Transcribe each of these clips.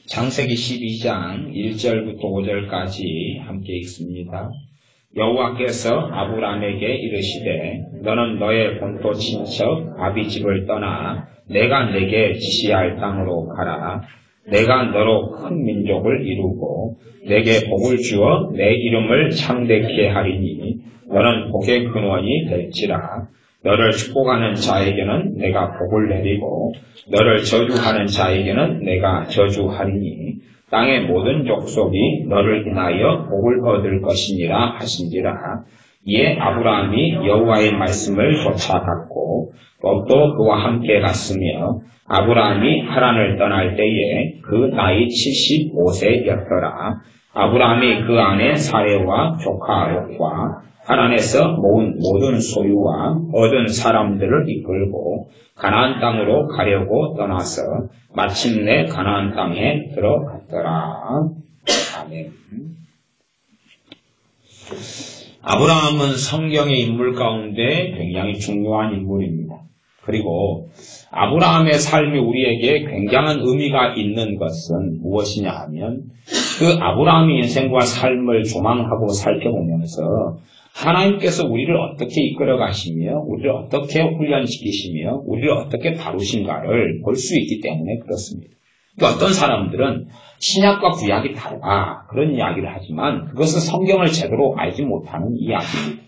창세기 12장 1절부터 5절까지 함께 읽습니다. 여호와께서 아브라함에게 이르시되 너는 너의 본토 친척 아비집을 떠나 내가 내게 지시할 땅으로 가라. 내가 너로 큰 민족을 이루고 내게 복을 주어 내 이름을 창대케 하리니 너는 복의 근원이 될지라. 너를 축복하는 자에게는 내가 복을 내리고 너를 저주하는 자에게는 내가 저주하리니 땅의 모든 족속이 너를 인하여 복을 얻을 것이니라 하신지라. 이에 아브라함이 여호와의 말씀을 쫓아갔고 롯도 그와 함께 갔으며 아브라함이 하란을 떠날 때에 그 나이 75세였더라. 아브라함이 그 안에 사레와 조카 롯과 하란에서 모은 모든 소유와 얻은 사람들을 이끌고 가나안 땅으로 가려고 떠나서 마침내 가나안 땅에 들어갔더라. 아멘. 아브라함은 성경의 인물 가운데 굉장히 중요한 인물입니다. 그리고 아브라함의 삶이 우리에게 굉장한 의미가 있는 것은 무엇이냐 하면 그 아브라함의 인생과 삶을 조망하고 살펴보면서 하나님께서 우리를 어떻게 이끌어 가시며 우리를 어떻게 훈련시키시며 우리를 어떻게 다루신가를 볼 수 있기 때문에 그렇습니다. 어떤 사람들은 신약과 구약이 다르다 그런 이야기를 하지만 그것은 성경을 제대로 알지 못하는 이야기입니다.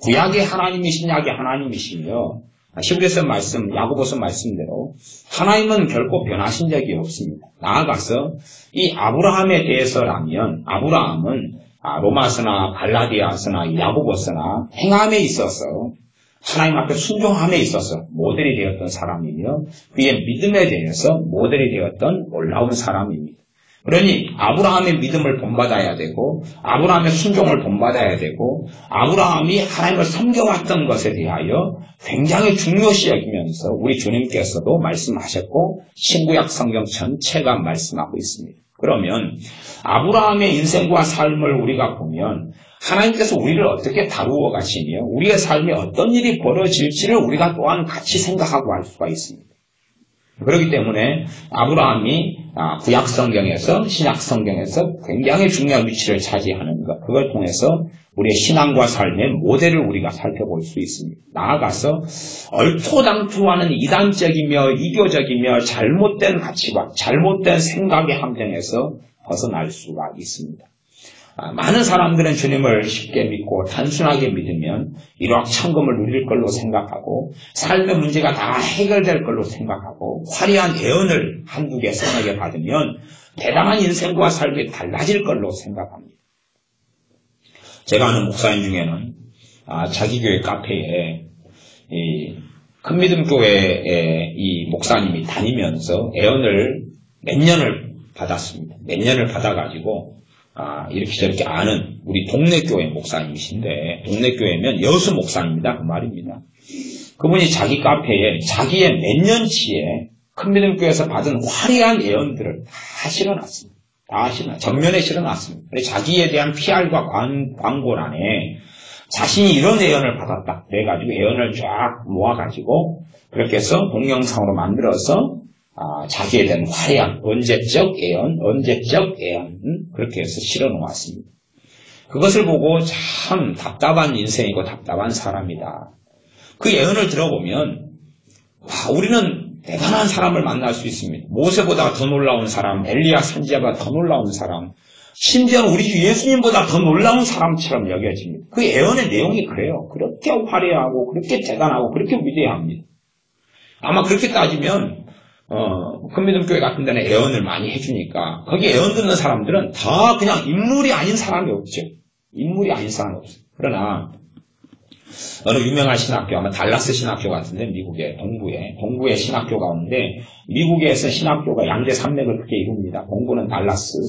구약이 하나님이 신약이 하나님이시며 히브리서 말씀, 야고보서 말씀대로 하나님은 결코 변하신 적이 없습니다. 나아가서 이 아브라함에 대해서라면 아브라함은 로마서나 갈라디아서나 야고보서나 행함에 있어서 하나님 앞에 순종함에 있어서 모델이 되었던 사람이며 그의 믿음에 대해서 모델이 되었던 놀라운 사람입니다. 그러니 아브라함의 믿음을 본받아야 되고 아브라함의 순종을 본받아야 되고 아브라함이 하나님을 섬겨왔던 것에 대하여 굉장히 중요시 여기면서 우리 주님께서도 말씀하셨고 신구약 성경 전체가 말씀하고 있습니다. 그러면 아브라함의 인생과 삶을 우리가 보면 하나님께서 우리를 어떻게 다루어 가시며 우리의 삶에 어떤 일이 벌어질지를 우리가 또한 같이 생각하고 할 수가 있습니다. 그렇기 때문에 아브라함이 구약 성경에서 신약 성경에서 굉장히 중요한 위치를 차지하는 것, 그걸 통해서 우리의 신앙과 삶의 모델을 우리가 살펴볼 수 있습니다. 나아가서 얼토당토하는 이단적이며 이교적이며 잘못된 가치관, 잘못된 생각의 함정에서 벗어날 수가 있습니다. 많은 사람들은 주님을 쉽게 믿고 단순하게 믿으면 일확천금을 누릴 걸로 생각하고 삶의 문제가 다 해결될 걸로 생각하고 화려한 예언을 한두 개 서너 개 받으면 대단한 인생과 삶이 달라질 걸로 생각합니다. 제가 아는 목사님 중에는 자기 교회 카페에 큰 믿음 교회에 이 목사님이 다니면서 예언을 몇 년을 받았습니다. 몇 년을 받아가지고 이렇게 저렇게 아는 우리 동네 교회 목사님이신데 동네 교회면 여수 목사님입니다. 그 말입니다. 그분이 자기 카페에 자기의 몇 년치에 큰 믿음 교회에서 받은 화려한 예언들을 다 실어놨습니다. 전면에 실어놨습니다. 자기에 대한 PR과 광고란에 자신이 이런 예언을 받았다 그래가지고 예언을 쫙 모아가지고 그렇게 해서 동영상으로 만들어서 자기에 대한 화려한 언제적 예언 그렇게 해서 실어놓았습니다. 그것을 보고 참 답답한 인생이고 답답한 사람이다. 그 예언을 들어보면 우리는 대단한 사람을 만날 수 있습니다. 모세보다 더 놀라운 사람, 엘리야 선지자보다 더 놀라운 사람, 심지어는 우리 주 예수님보다 더 놀라운 사람처럼 여겨집니다. 그 예언의 내용이 그래요. 그렇게 화려하고 그렇게 대단하고 그렇게 위대합니다. 아마 그렇게 따지면 큰 믿음 교회 같은 데는 예언을 많이 해주니까 거기 예언 듣는 사람들은 다 그냥 인물이 아닌 사람이 없죠. 인물이 아닌 사람이 없어요. 그러나 어느 유명한 신학교, 아마 달라스 신학교 같은데 미국의 동부의 신학교 가운데 미국에서 신학교가 양대 산맥을 크게 이룹니다. 동부는 달라스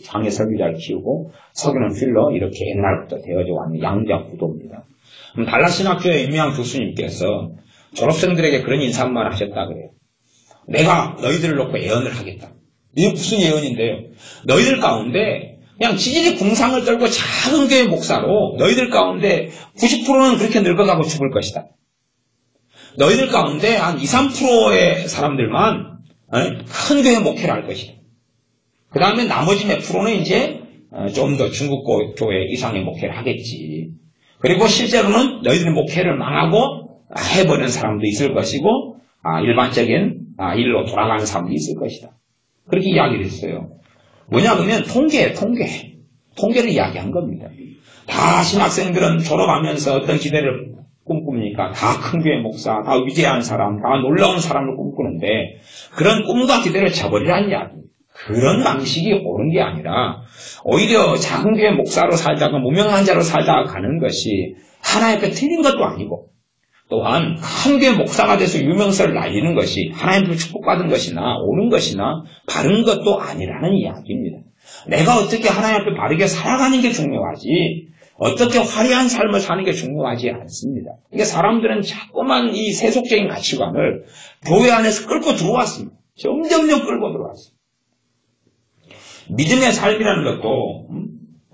장애 설교자를 키우고 서구는 필러 이렇게 옛날부터 되어져 왔는 양자 구도입니다. 그럼 달라스 신학교의 유명한 교수님께서 졸업생들에게 그런 인사말을 하셨다 그래요. 내가 너희들을 놓고 예언을 하겠다. 이게 무슨 예언인데요? 너희들 가운데 그냥 지질이 궁상을 떨고 작은 교회 목사로 너희들 가운데 90%는 그렇게 늙어가고 죽을 것이다. 너희들 가운데 한 2, 3%의 사람들만 큰 교회 목회를 할 것이다. 그 다음에 나머지 몇 프로는 이제 좀 더 중국 교회 이상의 목회를 하겠지. 그리고 실제로는 너희들의 목회를 망하고 해버리는 사람도 있을 것이고 일반적인 일로 돌아가는 사람도 있을 것이다. 그렇게 이야기를 했어요. 뭐냐 그러면 통계를 이야기한 겁니다. 다 신학생들은 졸업하면서 어떤 기대를 꿈꿉니까? 다 큰 교회 목사, 다 위대한 사람, 다 놀라운 사람을 꿈꾸는데 그런 꿈과 기대를 저버리라는 이야기입니다. 그런 방식이 옳은 게 아니라 오히려 작은 교회 목사로 살다가 무명한 자로 살다가 가는 것이 하나님 앞에 틀린 것도 아니고 또한 큰 교회 목사가 돼서 유명세를 날리는 것이 하나님께 축복받은 것이나 옳은 것이나 바른 것도 아니라는 이야기입니다. 내가 어떻게 하나님 앞에 바르게 살아가는 게 중요하지 어떻게 화려한 삶을 사는 게 중요하지 않습니다. 이게 사람들은 자꾸만 이 세속적인 가치관을 교회 안에서 끌고 들어왔습니다. 점점점 끌고 들어왔습니다. 믿음의 삶이라는 것도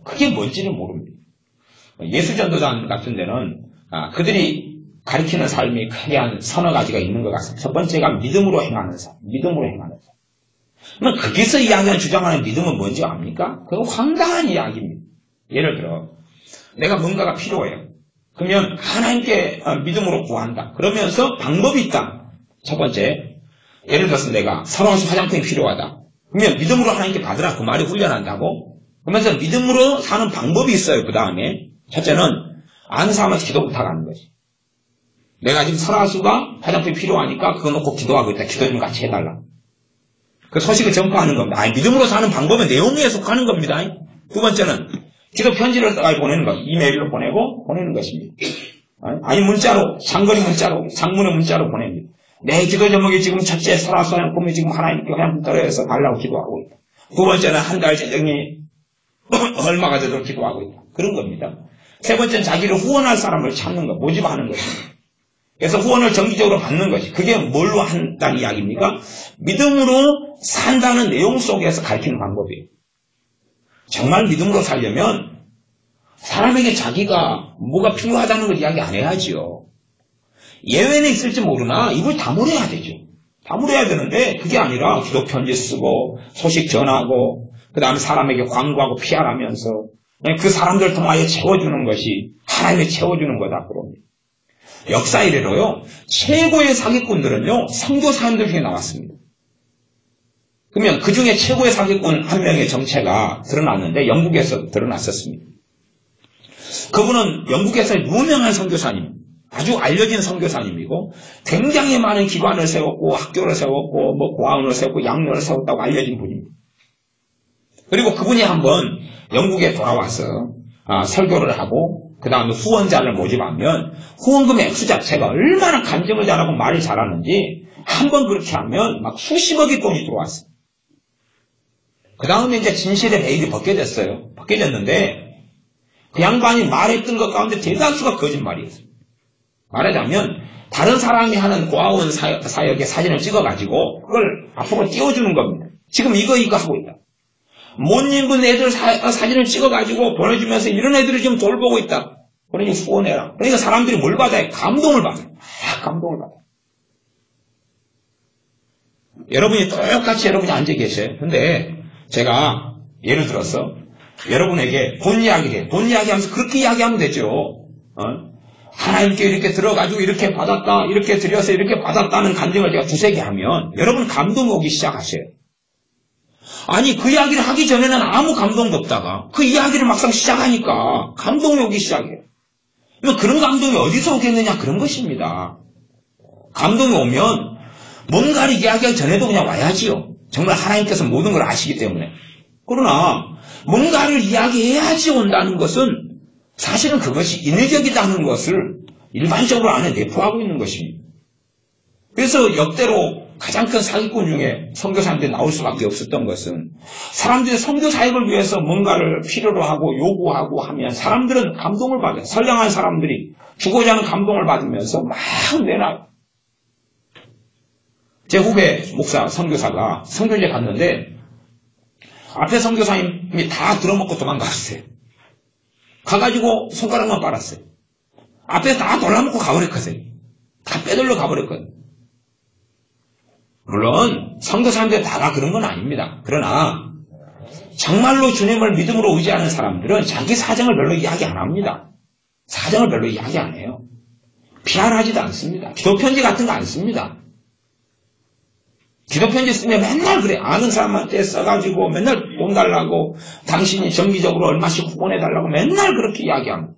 그게 뭔지는 모릅니다. 예수전도단 같은 데는 그들이 가르치는 삶이 크게 한 서너 가지가 있는 것 같습니다. 첫 번째가 믿음으로 행하는 삶. 그러면 거기서 이야기하는 주장하는 믿음은 뭔지 압니까? 그건 황당한 이야기입니다. 예를 들어 내가 뭔가가 필요해요. 그러면 하나님께 믿음으로 구한다. 그러면서 방법이 있다. 첫 번째, 예를 들어서 내가 서러워서 화장품이 필요하다. 그러면 믿음으로 하나님께 받으라. 그 말이 훈련한다고. 그러면서 믿음으로 사는 방법이 있어요. 그 다음에 첫째는 아는 사람한테 기도 부탁하는 거지. 내가 지금 설화수가 화장품이 필요하니까 그거 놓고 기도하고 있다. 기도 좀 같이 해달라. 그 소식을 전파하는 겁니다. 믿음으로 사는 방법은 내용에 속하는 겁니다. 두 번째는 기도 편지를 보내는 것, 이메일로 보내는 것입니다. 아니 문자로, 장거리 문자로, 장문의 문자로 보냅니다. 내 기도 제목이 지금 첫째 설화수 화장품이 지금 하나님께 화장품 떨어져서 달라고 기도하고 있다. 두 번째는 한 달 재정이 얼마가 되도록 기도하고 있다. 그런 겁니다. 세 번째는 자기를 후원할 사람을 찾는 것, 모집하는 것입니다. 그래서 후원을 정기적으로 받는 것이 그게 뭘로 한다는 이야기입니까? 믿음으로 산다는 내용 속에서 가르치는 방법이에요. 정말 믿음으로 살려면 사람에게 자기가 뭐가 필요하다는 걸 이야기 안 해야지요. 예외는 있을지 모르나 이걸 다물어야 되죠. 다물어야 되는데 그게 아니라 기도 편지 쓰고 소식 전하고 그 다음에 사람에게 광고하고 피하라면서 그 사람들 통하여 채워주는 것이 하나님이 채워주는 거다 그럽니다. 역사 이래로요. 최고의 사기꾼들은요. 선교사님들 중에 나왔습니다. 그러면 그 중에 최고의 사기꾼 한 명의 정체가 드러났는데 영국에서 드러났었습니다. 그분은 영국에서 유명한 선교사님, 아주 알려진 선교사님이고 굉장히 많은 기관을 세웠고 학교를 세웠고 고아원을 세웠고 양로를 세웠다고 알려진 분입니다. 그리고 그분이 한번 영국에 돌아와서 설교를 하고 그 다음에 후원자를 모집하면 후원금의 액수 자체가 얼마나 간증을 잘하고 말을 잘하는지 한번 그렇게 하면 막 수십억의 돈이 들어왔어요. 그 다음에 이제 진실의 베일이 벗겨졌어요. 벗겨졌는데 그 양반이 말했던 것 가운데 대다수가 거짓말이었어요. 말하자면 다른 사람이 하는 고아원 사역의 사진을 찍어가지고 그걸 앞으로 띄워주는 겁니다. 지금 이거 하고 있다. 못 입은 애들 사진을 찍어가지고 보내주면서 이런 애들이 지금 돌보고 있다. 그러니 후원해라. 그러니까 사람들이 뭘 받아요? 감동을 받아요. 감동을 받아요. 여러분이 똑같이 여러분이 앉아 계셔요. 근데 제가 예를 들어서 여러분에게 돈 이야기해. 돈 이야기하면서 그렇게 이야기하면 되죠. 하나님께 이렇게 들어가지고 이렇게 받았다. 이렇게 드려서 이렇게 받았다는 간증을 제가 두세 개 하면 여러분 감동이 오기 시작하셔요. 아니 그 이야기를 하기 전에는 아무 감동도 없다가 그 이야기를 막상 시작하니까 감동이 오기 시작해요. 그런 감동이 어디서 오겠느냐 그런 것입니다. 감동이 오면 뭔가를 이야기하기 전에도 그냥 와야지요. 정말 하나님께서 모든 걸 아시기 때문에. 그러나 뭔가를 이야기해야지 온다는 것은 사실은 그것이 인위적이다는 것을 일반적으로 안에 내포하고 있는 것입니다. 그래서 역대로 가장 큰 사기꾼 중에 선교사님들이 나올 수밖에 없었던 것은 사람들이 선교 사역을 위해서 뭔가를 필요로 하고 요구하고 하면 사람들은 감동을 받아요. 선량한 사람들이 주고자 하는 감동을 받으면서 막 내놔요. 제 후배 목사 선교사가 선교지에 갔는데 앞에 선교사님이 다 들어먹고 도망갔어요. 가가지고 손가락만 빨았어요. 앞에서 다 돌아먹고 가버렸거든요. 다 빼돌려 가버렸거든요. 물론 선교사님들 다가 그런 건 아닙니다. 그러나 정말로 주님을 믿음으로 의지하는 사람들은 자기 사정을 별로 이야기 안 합니다. 사정을 별로 이야기 안 해요. 비하하지도 않습니다. 기도편지 같은 거 안 씁니다. 기도편지 쓰면 맨날 그래. 아는 사람한테 써가지고 맨날 돈 달라고, 당신이 정기적으로 얼마씩 후원해달라고 맨날 그렇게 이야기합니다.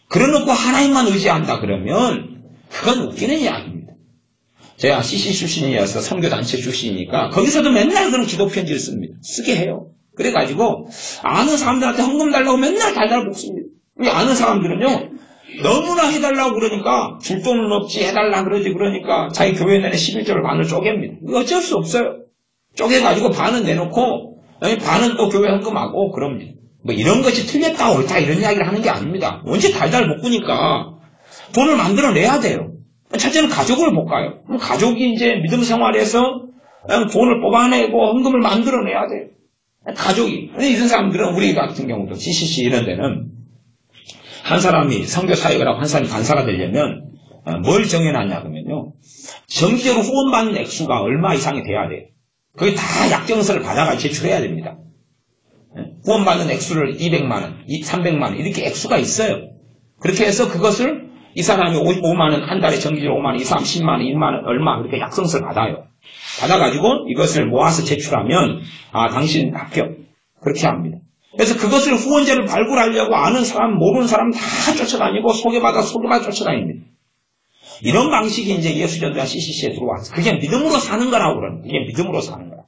그래놓고 하나님만 의지한다 그러면 그건 웃기는 이야기입니다. 제가 CC 출신이어서 선교단체 출신이니까 거기서도 맨날 그런 기도편지를 씁니다. 쓰게 해요. 그래가지고 아는 사람들한테 헌금 달라고 맨날 달달 볶습니다. 아는 사람들은요, 너무나 해달라고 그러니까 줄 돈은 없지 해달라 그러지, 그러니까 자기 교회 내내 11조를 반을 쪼갭니다. 이거 어쩔 수 없어요. 쪼개가지고 반은 내놓고 반은 또 교회 헌금하고 그럽니다. 뭐 이런 것이 틀렸다 옳다 이런 이야기를 하는 게 아닙니다. 언제 달달 볶으니까 돈을 만들어내야 돼요. 첫째는 가족을 볶아요. 가족이 이제 믿음 생활에서 돈을 뽑아내고 헌금을 만들어내야 돼요. 가족이. 이런 사람들은 우리 같은 경우도 GCC 이런 데는 한 사람이 선교 사역을 하고 한 사람이 간사가 되려면 뭘 정해놨냐 그러면요, 정기적으로 후원받는 액수가 얼마 이상이 돼야 돼요. 그게 다 약정서를 받아가 제출해야 됩니다. 후원받는 액수를 200만원, 300만원 이렇게 액수가 있어요. 그렇게 해서 그것을 이 사람이 5만원, 한 달에 정기적으로 5만원, 이 사람 10만원, 1만원 얼마 그렇게 약정서를 받아요. 받아가지고 이것을 모아서 제출하면 당신 합격. 그렇게 합니다. 그래서 그것을 후원자를 발굴하려고 아는 사람, 모르는 사람 다 쫓아다니고 소개받아 쫓아다닙니다. 이런 방식이 이제 예수전도와 CCC에 들어왔어요. 그게 믿음으로 사는 거라고 그러는 거예요. 그게 믿음으로 사는 거라.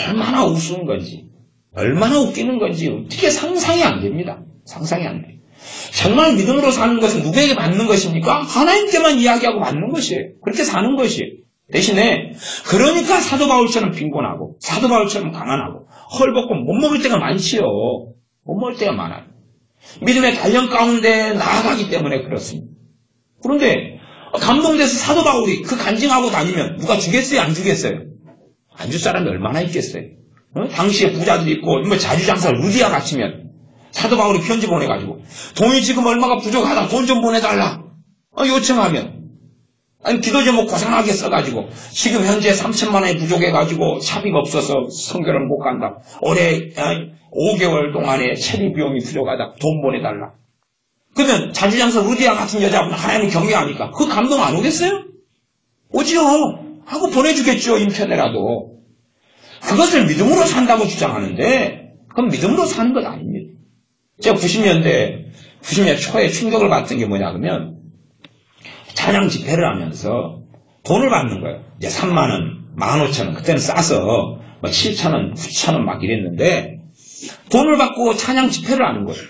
얼마나 우스운 건지, 얼마나 웃기는 건지 어떻게 상상이 안 됩니다. 상상이 안 돼요. 정말 믿음으로 사는 것은 누구에게 받는 것입니까? 하나님께만 이야기하고 받는 것이에요. 그렇게 사는 것이에요. 대신에 그러니까 사도 바울처럼 빈곤하고 사도 바울처럼 가난하고 헐벗고 못 먹을 때가 많지요. 못 먹을 때가 많아요. 믿음의 단련 가운데 나아가기 때문에 그렇습니다. 그런데 감동돼서 사도 바울이 그 간증하고 다니면 누가 주겠어요? 안 주겠어요? 안 줄 사람이 얼마나 있겠어요? 당시에 부자들이 있고 뭐 자주장사 루디아 같으면 사도 바울이 편지 보내가지고 돈이 지금 얼마가 부족하다, 돈 좀 보내달라 요청하면, 아니 기도 제목 고상하게 써가지고 지금 현재 3천만 원이 부족해가지고 차비가 없어서 선교를 못 간다, 올해 5개월 동안에 체리 비용이 부족하다, 돈 보내달라. 그러면 자주장사 루디아 같은 여자분 하나님을 경외하니까 그 감동 안 오겠어요? 오지요. 하고 보내주겠죠. 인편에라도. 그것을 믿음으로 산다고 주장하는데 그건 믿음으로 사는 것 아닙니다. 제가 90년대 초에 충격을 받던 게 뭐냐 그러면 찬양 집회를 하면서 돈을 받는 거예요. 이제 3만원, 15,000원, 그때는 싸서 뭐 7,000원, 9,000원 막 이랬는데 돈을 받고 찬양 집회를 하는 거예요.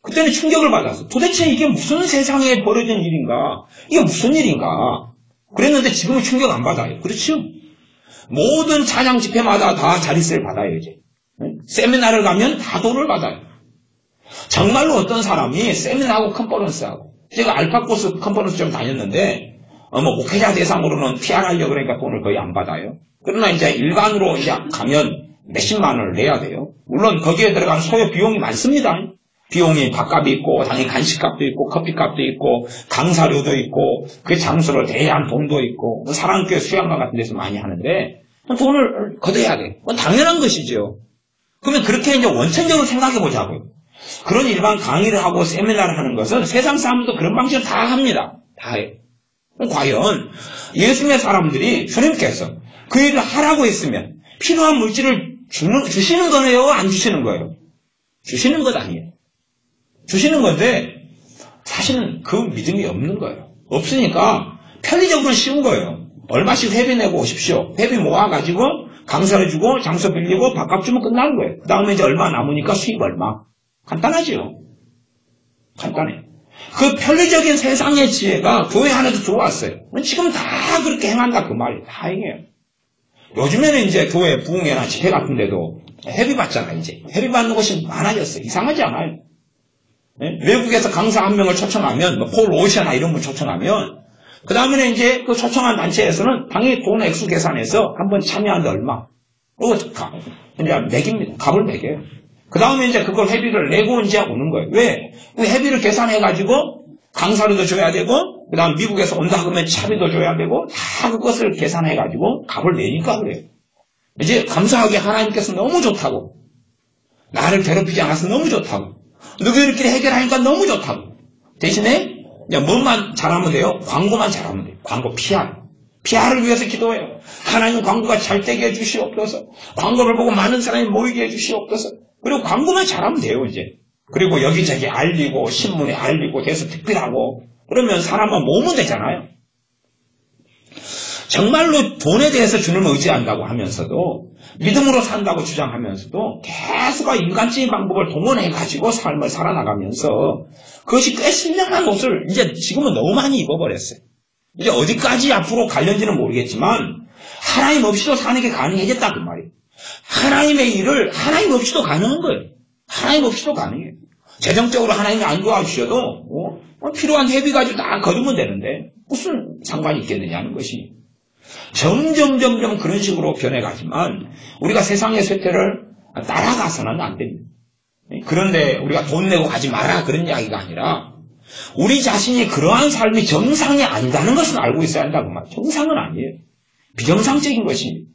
그때는 충격을 받았어. 도대체 이게 무슨 세상에 벌어진 일인가? 이게 무슨 일인가? 그랬는데 지금은 충격 안 받아요. 그렇죠? 모든 찬양 집회마다 다 자릿세를 받아요, 이제. 세미나를 가면 다 돈을 받아요. 정말로 어떤 사람이 세미나하고 컨퍼런스하고, 제가 알파코스 컨퍼런스 좀 다녔는데, 목회자 대상으로는 PR하려고 그러니까 돈을 거의 안 받아요. 그러나 이제 일반으로 이제 가면 몇십만 원을 내야 돼요. 물론 거기에 들어간 소요 비용이 많습니다. 비용이 밥값이 있고, 당연히 간식값도 있고, 커피값도 있고, 강사료도 있고, 그 장소를 대여한 돈도 있고, 사랑교회 수양관 같은 데서 많이 하는데, 돈을 걷어야 돼. 당연한 것이죠. 그러면 그렇게 이제 원천적으로 생각해 보자고요. 그런 일반 강의를 하고 세미나를 하는 것은 세상 사람들도 그런 방식을 다 합니다. 다 해요. 과연 예수님의 사람들이 주님께서 그 일을 하라고 했으면 필요한 물질을 주시는 거네요? 안 주시는 거예요? 주시는 것 아니에요. 주시는 건데 사실은 그 믿음이 없는 거예요. 없으니까 편리적으로는 쉬운 거예요. 얼마씩 회비 내고 오십시오. 회비 모아가지고 강사를 주고 장소 빌리고 밥값 주면 끝나는 거예요. 그 다음에 이제 얼마 남으니까 수입 얼마. 간단하죠. 간단해. 그 편리적인 세상의 지혜가 교회 안에도 들어왔어요. 지금 다 그렇게 행한다 그 말이에요. 다 행해요. 요즘에는 이제 교회 부흥회나 집회 같은 데도 회비 받잖아요. 이제 회비 받는 곳이 많아졌어요. 이상하지 않아요. 네? 외국에서 강사 한 명을 초청하면 폴 오셔나 이런 분 초청하면 그 다음에는 이제 그 초청한 단체에서는 당연히 돈 액수 계산해서 한번 참여하는데 얼마 그리고 이제 매깁니다. 값을 매겨요. 그 다음에 이제 그걸 회비를 내고 이제 오는 거예요. 왜? 그 회비를 계산해가지고 강사료도 줘야 되고 그 다음 미국에서 온다 그러면 차비도 줘야 되고 다 그것을 계산해가지고 값을 내니까 그래요. 이제 감사하게 하나님께서 너무 좋다고. 나를 괴롭히지 않아서 너무 좋다고. 너희들끼리 해결하니까 너무 좋다고. 대신에 뭐만 잘하면 돼요? 광고만 잘하면 돼요. 광고 PR을 위해서 기도해요. 하나님 광고가 잘 되게 해주시옵소서. 광고를 보고 많은 사람이 모이게 해주시옵소서. 그리고 광고만 잘하면 돼요, 이제. 그리고 여기저기 알리고, 신문에 알리고, 대서 특별하고, 그러면 사람만 모으면 되잖아요. 정말로 돈에 대해서 주님을 의지한다고 하면서도, 믿음으로 산다고 주장하면서도, 계속 인간적인 방법을 동원해가지고 삶을 살아나가면서, 그것이 꽤 신령한 옷을 이제 지금은 너무 많이 입어버렸어요. 이제 어디까지 앞으로 갈는지는 모르겠지만, 하나님 없이도 사는 게 가능해졌다, 그 말이에요. 하나님의 일을 하나님 없이도 가능한 거예요. 하나님 없이도 가능해요. 재정적으로 하나님이 안 도와주셔도 필요한 회비 가지고 다 거두면 되는데 무슨 상관이 있겠느냐는 것이 점점 그런 식으로 변해가지만 우리가 세상의 쇠퇴를 따라가서는 안 됩니다. 그런데 우리가 돈 내고 가지 마라 그런 이야기가 아니라 우리 자신이 그러한 삶이 정상이 아니다는 것은 알고 있어야 한다고 말이에요. 정상은 아니에요. 비정상적인 것입니다.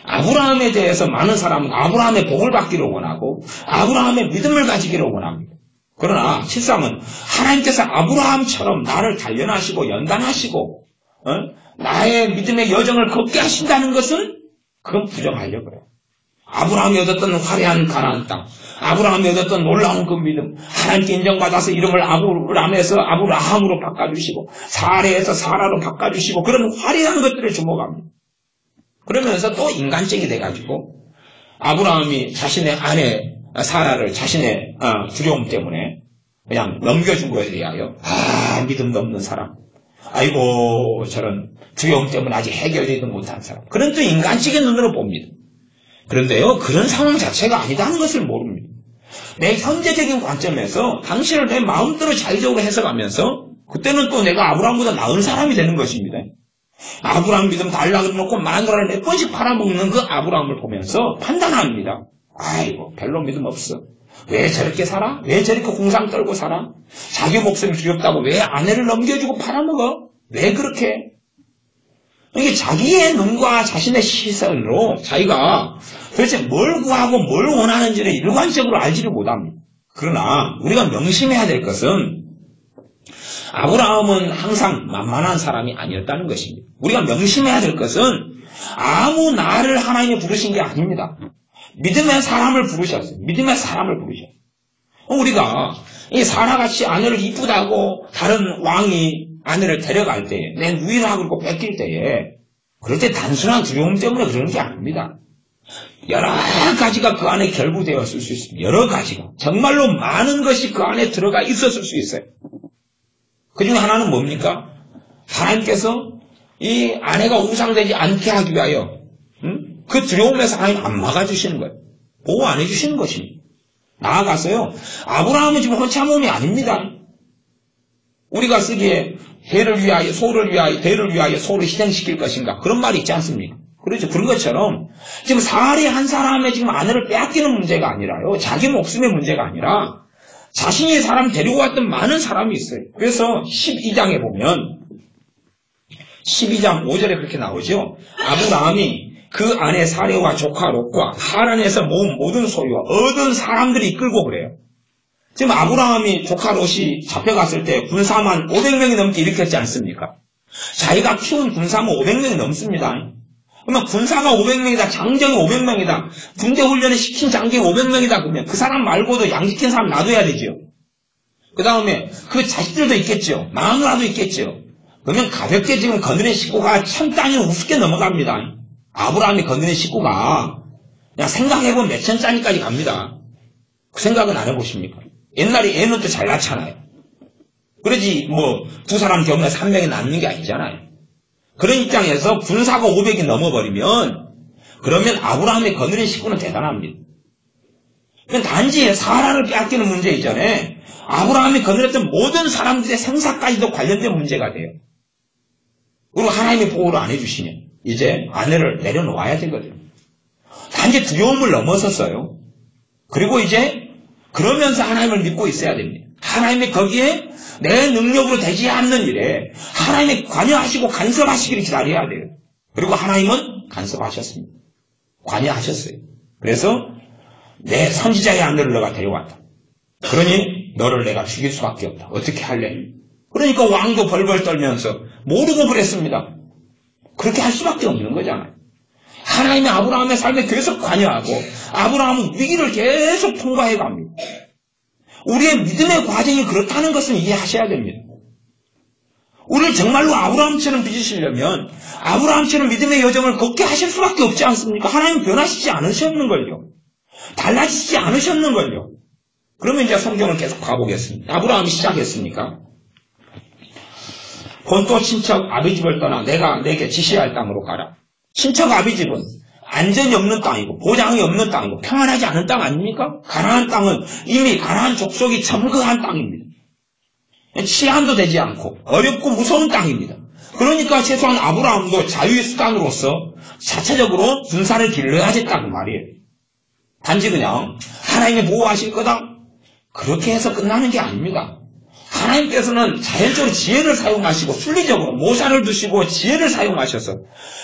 아브라함에 대해서 많은 사람은 아브라함의 복을 받기를 원하고 아브라함의 믿음을 가지기를 원합니다. 그러나 실상은 하나님께서 아브라함처럼 나를 단련하시고 연단하시고 나의 믿음의 여정을 걷게 하신다는 것은 그건 부정하려고 해요. 아브라함이 얻었던 화려한 가나안 땅, 아브라함이 얻었던 놀라운 그 믿음, 하나님께 인정받아서 이름을 아브람에서 아브라함으로 바꿔주시고 사레에서 사라로 바꿔주시고 그런 화려한 것들을 주목합니다. 그러면서 또 인간적이 돼가지고 아브라함이 자신의 아내 사라를 자신의 두려움 때문에 그냥 넘겨준 거에 대하여 믿음도 없는 사람, 아이고 저런 두려움 때문에 아직 해결되지 못한 사람, 그런 또 인간적인 눈으로 봅니다. 그런데요, 그런 상황 자체가 아니다는 것을 모릅니다. 내 현재적인 관점에서 당신을 내 마음대로 자유적으로 해석하면서 그때는 또 내가 아브라함보다 나은 사람이 되는 것입니다. 아브라함 믿음 달라고 놓고 마누라를 몇 번씩 팔아먹는 그 아브라함을 보면서 판단합니다. 아이고 별로 믿음 없어. 왜 저렇게 살아? 왜 저렇게 공상 떨고 살아? 자기 목숨이 두렵다고 왜 아내를 넘겨주고 팔아먹어? 왜 그렇게? 이게 자기의 눈과 자신의 시선으로 자기가 도대체 뭘 구하고 뭘 원하는지를 일관적으로 알지를 못합니다. 그러나 우리가 명심해야 될 것은 아브라함은 항상 만만한 사람이 아니었다는 것입니다. 우리가 명심해야 될 것은 아무 나를 하나님이 부르신 게 아닙니다. 믿음의 사람을 부르셨어요. 믿음의 사람을 부르셨어요. 우리가 이 사라같이 아내를 이쁘다고 다른 왕이 아내를 데려갈 때에 내 누이라 그러고 뺏길 때에 그럴 때 단순한 두려움 때문에 그러는 게 아닙니다. 여러 가지가 그 안에 결부되었을 수 있습니다. 여러 가지가. 정말로 많은 것이 그 안에 들어가 있었을 수 있어요. 그 중에 하나는 뭡니까? 하나님께서 이 아내가 우상되지 않게 하기 위하여 그 두려움에서 하나님 안 막아주시는 거예요. 보호 안 해주시는 것입니다. 나아가서요, 아브라함은 지금 혼자 몸이 아닙니다. 우리가 쓰기에 대를 위하여 소를 희생시킬 것인가 그런 말이 있지 않습니까? 그렇죠. 그런 것처럼 지금 사례 한 사람의 지금 아내를 빼앗기는 문제가 아니라요, 자기 목숨의 문제가 아니라 자신이 사람 데리고 왔던 많은 사람이 있어요. 그래서 12장에 보면 12장 5절에 그렇게 나오죠. 아브라함이 그 아내 사레와 조카 롯과 하란에서 모은 모든 소유와 얻은 사람들이 이끌고 그래요. 지금 아브라함이 조카 롯이 잡혀갔을 때 군사만 500명이 넘게 일으켰지 않습니까? 자기가 키운 군사만 500명이 넘습니다. 그러면 군사가 500명이다, 장정이 500명이다, 군대 훈련을 시킨 장병이 500명이다 그러면 그 사람 말고도 양시킨 사람 놔둬야 되죠. 그 다음에 그 자식들도 있겠죠. 마누라도 있겠죠. 그러면 가볍게 지금 건드린 식구가 1000단위는 우습게 넘어갑니다. 아브라함이 건드린 식구가 그냥 생각해보면 몇천 단위까지 갑니다. 그 생각은 안 해보십니까? 옛날에 애는 또 잘 낳잖아요. 그러지 뭐 두 사람 경우에서 한 명이 낳는 게 아니잖아요. 그런 입장에서 군사가 500이 넘어버리면 그러면 아브라함이 건드린 식구는 대단합니다. 단지 사라를 빼앗기는 문제 이전에 아브라함이 건드렸던 모든 사람들의 생사까지도 관련된 문제가 돼요. 그리고 하나님이 보호를 안 해주시면 이제 아내를 내려놓아야 되거든요. 단지 두려움을 넘어섰어요. 그리고 이제 그러면서 하나님을 믿고 있어야 됩니다. 하나님이 거기에 내 능력으로 되지 않는 일에 하나님이 관여하시고 간섭하시기를 기다려야 돼요. 그리고 하나님은 간섭하셨습니다. 관여하셨어요. 그래서 내 선지자의 아들을 너가 데려왔다. 그러니 너를 내가 죽일 수밖에 없다. 어떻게 할래? 그러니까 왕도 벌벌 떨면서 모르고 그랬습니다. 그렇게 할 수밖에 없는 거잖아요. 하나님이 아브라함의 삶에 계속 관여하고 아브라함은 위기를 계속 통과해 갑니다. 우리의 믿음의 과정이 그렇다는 것은 이해하셔야 됩니다. 우리를 정말로 아브라함처럼 빚으시려면 아브라함처럼 믿음의 여정을 걷게 하실 수밖에 없지 않습니까? 하나님 변하시지 않으셨는걸요. 달라지지 않으셨는걸요. 그러면 이제 성경을 계속 가보겠습니다. 아브라함이 시작했으니까 본토 친척 아비집을 떠나 내가 내게 지시할 땅으로 가라. 친척 아비집은 안전이 없는 땅이고 보장이 없는 땅이고 평안하지 않은 땅 아닙니까? 가나안 땅은 이미 가나안 족속이 점거한 땅입니다. 치안도 되지 않고 어렵고 무서운 땅입니다. 그러니까 최소한 아브라함도 자유의 수단으로서 자체적으로 군사를 길러야겠다고 말이에요. 단지 그냥 하나님이 보호하실 거다 그렇게 해서 끝나는 게 아닙니다. 하나님께서는 자연적으로 지혜를 사용하시고 순리적으로 모산을 두시고 지혜를 사용하셔서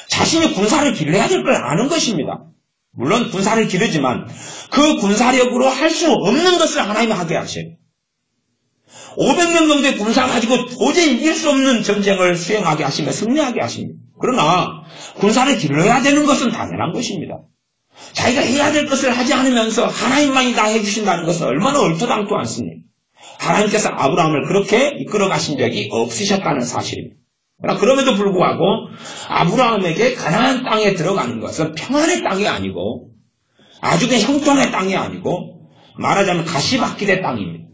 자신이 군사를 기르어야 될 걸 아는 것입니다. 물론 군사를 기르지만 그 군사력으로 할 수 없는 것을 하나님이 하게 하셔요. 500명 정도의 군사 가지고 도저히 이길 수 없는 전쟁을 수행하게 하시며 승리하게 하십니다. 그러나 군사를 기르어야 되는 것은 당연한 것입니다. 자기가 해야 될 것을 하지 않으면서 하나님만이 다 해주신다는 것은 얼마나 얼토당토 않습니까? 하나님께서 아브라함을 그렇게 이끌어 가신 적이 없으셨다는 사실입니다. 그러나 그럼에도 불구하고 아브라함에게 가나안 땅에 들어가는 것은 평안의 땅이 아니고 아주 그냥 형통의 땅이 아니고 말하자면 가시밭길의 땅입니다.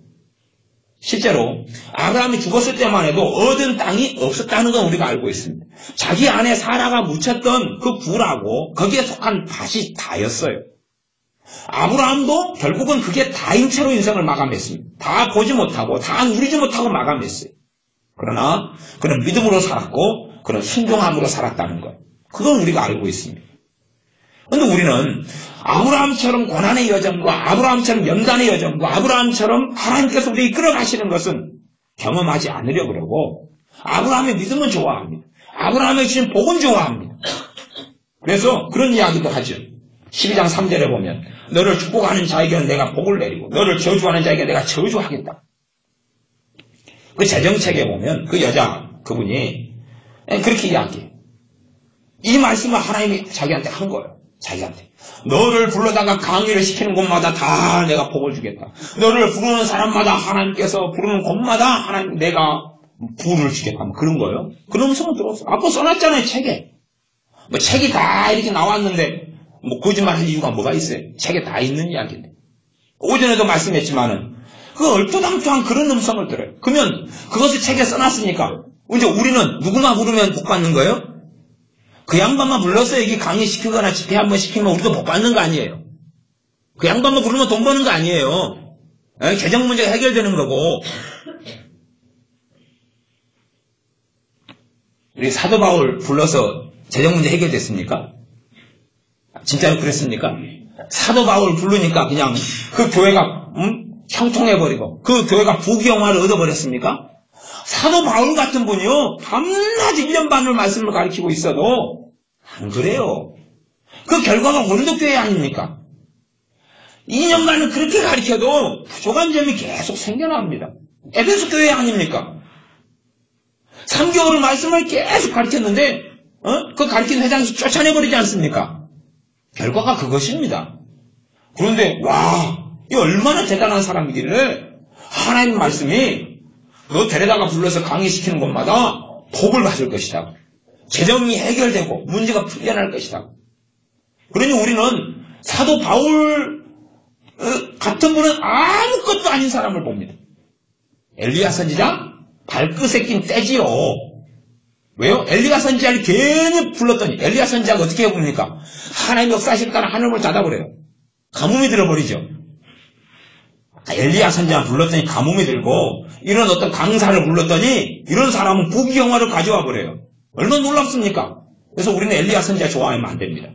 실제로 아브라함이 죽었을 때만 해도 얻은 땅이 없었다는 건 우리가 알고 있습니다. 자기 아내 사라가 묻혔던 그 굴하고 거기에 속한 밭이 다였어요. 아브라함도 결국은 그게 다인 채로 인생을 마감했습니다. 다 보지 못하고 다 누리지 못하고 마감했어요. 그러나 그는 믿음으로 살았고 그는 순종함으로 살았다는 것. 그건 우리가 알고 있습니다. 그런데 우리는 아브라함처럼 고난의 여정과 아브라함처럼 연단의 여정과 아브라함처럼 하나님께서 우리 이끌어 가시는 것은 경험하지 않으려고 그러고 아브라함의 믿음은 좋아합니다. 아브라함의 주신 복은 좋아합니다. 그래서 그런 이야기도 하죠. 12장 3절에 보면 너를 축복하는 자에게는 내가 복을 내리고 너를 저주하는 자에게 내가 저주하겠다. 그 재정책에 보면 그 여자 그분이 그렇게 이야기해요. 이 말씀을 하나님이 자기한테 한 거예요. 자기한테. 너를 불러다가 강의를 시키는 곳마다 다 내가 복을 주겠다. 너를 부르는 사람마다 하나님께서 부르는 곳마다 하나님 내가 부를 주겠다. 뭐 그런 거예요. 그런 음성을 들었어. 아까 써놨잖아요. 책에. 뭐 책이 다 이렇게 나왔는데 뭐 거짓말할 이유가 뭐가 있어요. 책에 다 있는 이야기인데. 오전에도 말씀했지만은 그 얼토당토한 그런 음성을 들어요. 그러면 그것을 책에 써놨으니까 이제 우리는 누구만 부르면 복 받는 거예요? 그 양반만 불러서 여기 강의시키거나 집회 한번 시키면 우리도 복 받는 거 아니에요. 그 양반만 부르면 돈 버는 거 아니에요. 재정 문제가 해결되는 거고. 우리 사도 바울 불러서 재정 문제 해결됐습니까? 진짜로 그랬습니까? 사도 바울 부르니까 그냥 그 교회가 형통해버리고 그 교회가 부귀영화를 얻어버렸습니까? 사도 바울 같은 분이요 밤낮 1년 반을 말씀을 가르치고 있어도 안 그래요. 그 결과가 고린도 교회 아닙니까? 2년간은 그렇게 가르쳐도 부족한 점이 계속 생겨납니다. 에베소 교회 아닙니까? 3개월을 말씀을 계속 가르쳤는데 그 가르친 회장에서 쫓아내버리지 않습니까? 결과가 그것입니다. 그런데 와, 이 얼마나 대단한 사람이길래 하나님 말씀이 너 데려다가 불러서 강의시키는 곳마다 복을 받을 것이다. 재정이 해결되고 문제가 풀려날 것이다. 그러니 우리는 사도 바울 같은 분은 아무것도 아닌 사람을 봅니다. 엘리야 선지자 발끝에 낀 떼지요. 왜요? 엘리야 선지자를 괜히 불렀더니 엘리야 선지자가 어떻게 해봅니까? 하나님 역사하실 따라 하늘을 닫아버려요. 가뭄이 들어버리죠. 엘리야 선지자 불렀더니 가뭄이 들고 이런 어떤 강사를 불렀더니 이런 사람은 부귀영화를 가져와 버려요. 얼마나 놀랍습니까? 그래서 우리는 엘리야 선지자 좋아하면 안 됩니다.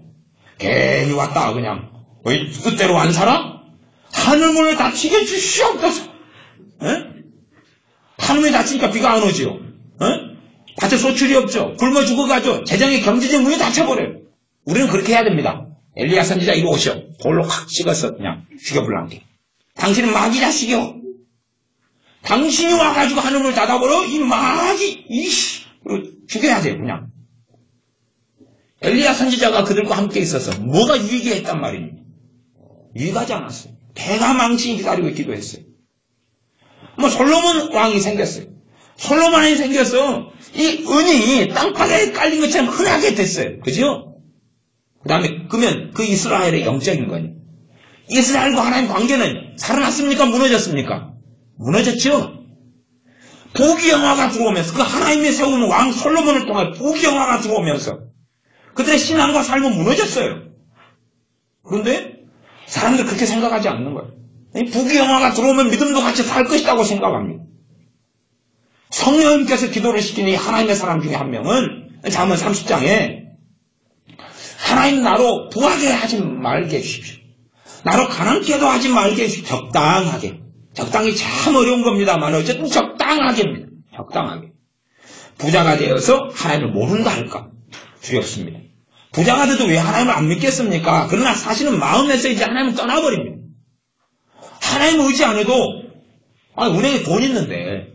괜히 왔다 그냥 뜻대로 안 살아? 하늘문을 닫히게 주시옵소서. 하늘문이 닫히니까 비가 안 오지요. 밭에 소출이 없죠. 굶어 죽어가죠. 재정의 경제적 문이 닫혀버려요. 우리는 그렇게 해야 됩니다. 엘리야 선지자 이리 오시오. 돌로 확 찍어서 그냥 죽여불란게. 당신은 마귀 자식이요. 당신이 와가지고 하늘을 닫아버려? 이 마귀, 이씨! 죽여야 돼요, 그냥. 엘리야 선지자가 그들과 함께 있어서 뭐가 유익이 했단 말입니다. 유익하지 않았어요. 대가망신이 기다리고 있기도 했어요. 솔로몬 왕이 생겼어요. 솔로몬 왕이 생겨서 이 은이 땅바닥에 깔린 것처럼 흔하게 됐어요. 그죠? 그 다음에 그러면 그 이스라엘의 영적인 거예요. 이스라엘과 하나님 관계는 살아났습니까? 무너졌습니까? 무너졌죠? 부귀영화가 들어오면서 그 하나님이 세운 왕 솔로몬을 통해 부귀영화가 들어오면서 그들의 신앙과 삶은 무너졌어요. 그런데 사람들 그렇게 생각하지 않는 거예요. 부귀영화가 들어오면 믿음도 같이 살 것이라고 생각합니다. 성령님께서 기도를 시키는 이 하나님의 사람 중에 한 명은 잠언 30장에 하나님 나로 부하게 하지 말게 해주십시오. 나로 가난케도 하지 말게 해주십시오. 적당하게. 적당히 참 어려운 겁니다만 어쨌든 적당하게입니다. 적당하게. 부자가 되어서 하나님을 모른다 할까? 두렵습니다. 부자가 돼도 왜 하나님을 안 믿겠습니까? 그러나 사실은 마음에서 이제 하나님을 떠나버립니다. 하나님을 의지 안 해도 은행에 돈 있는데